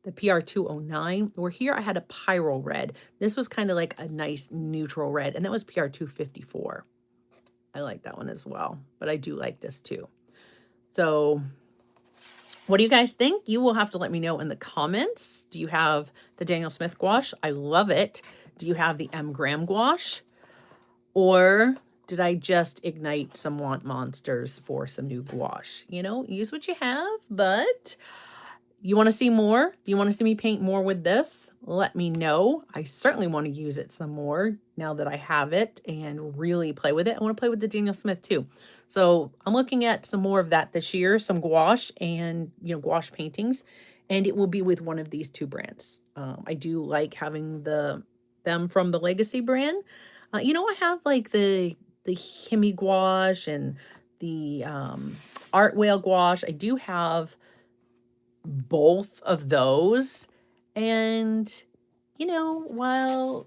Speaker 1: the PR209, where here I had a Pyro Red. This was kind of like a nice neutral red, and that was PR254. I like that one as well, but I do like this too. So what do you guys think? You will have to let me know in the comments. Do you have the Daniel Smith gouache? I love it. Do you have the M. Graham gouache? Or did I just ignite some want monsters for some new gouache? You know, use what you have, but you want to see more? Do you want to see me paint more with this? Let me know. I certainly want to use it some more now that I have it and really play with it. I want to play with the Daniel Smith too. So I'm looking at some more of that this year, some gouache and, you know, gouache paintings, and it will be with one of these two brands. I do like having them from the Legacy brand. You know, I have like the Hemi gouache and the Art Whale gouache. I do have both of those, and you know, while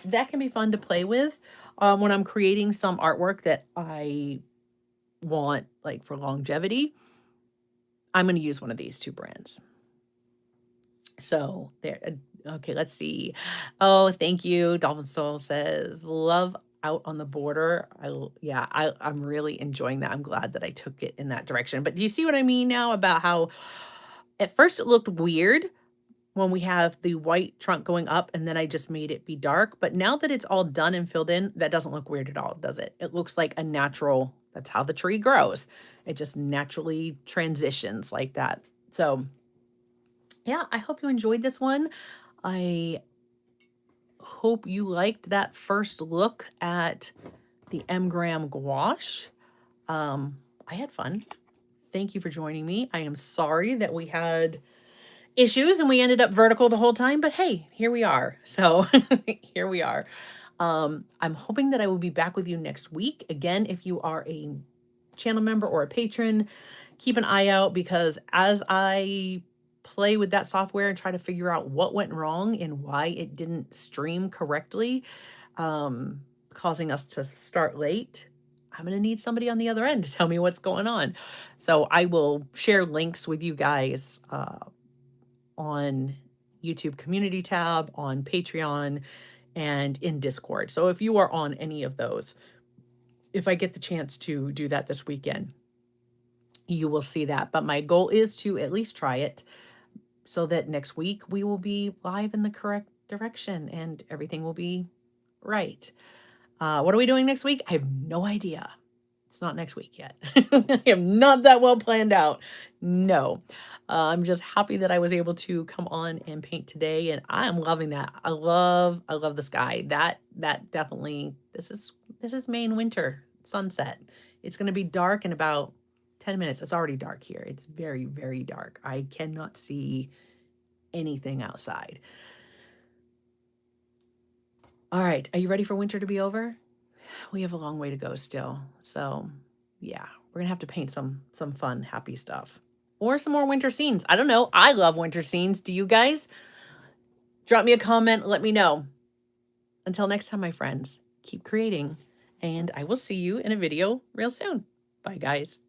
Speaker 1: that can be fun to play with when I'm creating some artwork that I want like for longevity, I'm going to use one of these two brands. So there. Okay, let's see. Oh, thank you. Dolphin Soul says love out on the border. I'm really enjoying that. I'm glad that I took it in that direction. But do you see what I mean now about how at first it looked weird when we have the white trunk going up and then I just made it be dark. But now that it's all done and filled in, that doesn't look weird at all, does it? It looks like a natural, that's how the tree grows. It just naturally transitions like that. So yeah, I hope you enjoyed this one. I hope you liked that first look at the M. Graham gouache. I had fun. Thank you for joining me. I am sorry that we had issues and we ended up vertical the whole time, but hey, here we are. So here we are. I'm hoping that I will be back with you next week. Again, if you are a channel member or a patron, keep an eye out, because as I play with that software and try to figure out what went wrong and why it didn't stream correctly, causing us to start late, I'm going to need somebody on the other end to tell me what's going on. So I will share links with you guys on YouTube community tab, on Patreon, and in Discord. So if you are on any of those, if I get the chance to do that this weekend, you will see that. But my goal is to at least try it so that next week we will be live in the correct direction and everything will be right. What are we doing next week? I have no idea. It's not next week yet. I am not that well planned out. No. I'm just happy that I was able to come on and paint today, and I'm loving that. I love the sky. That definitely, this is Maine winter sunset. It's going to be dark in about 10 minutes. It's already dark here. It's very, very dark. I cannot see anything outside. All right. Are you ready for winter to be over? We have a long way to go still. So yeah, we're gonna have to paint some fun, happy stuff. Or some more winter scenes. I don't know. I love winter scenes. Do you guys? Drop me a comment. Let me know. Until next time, my friends, keep creating. And I will see you in a video real soon. Bye, guys.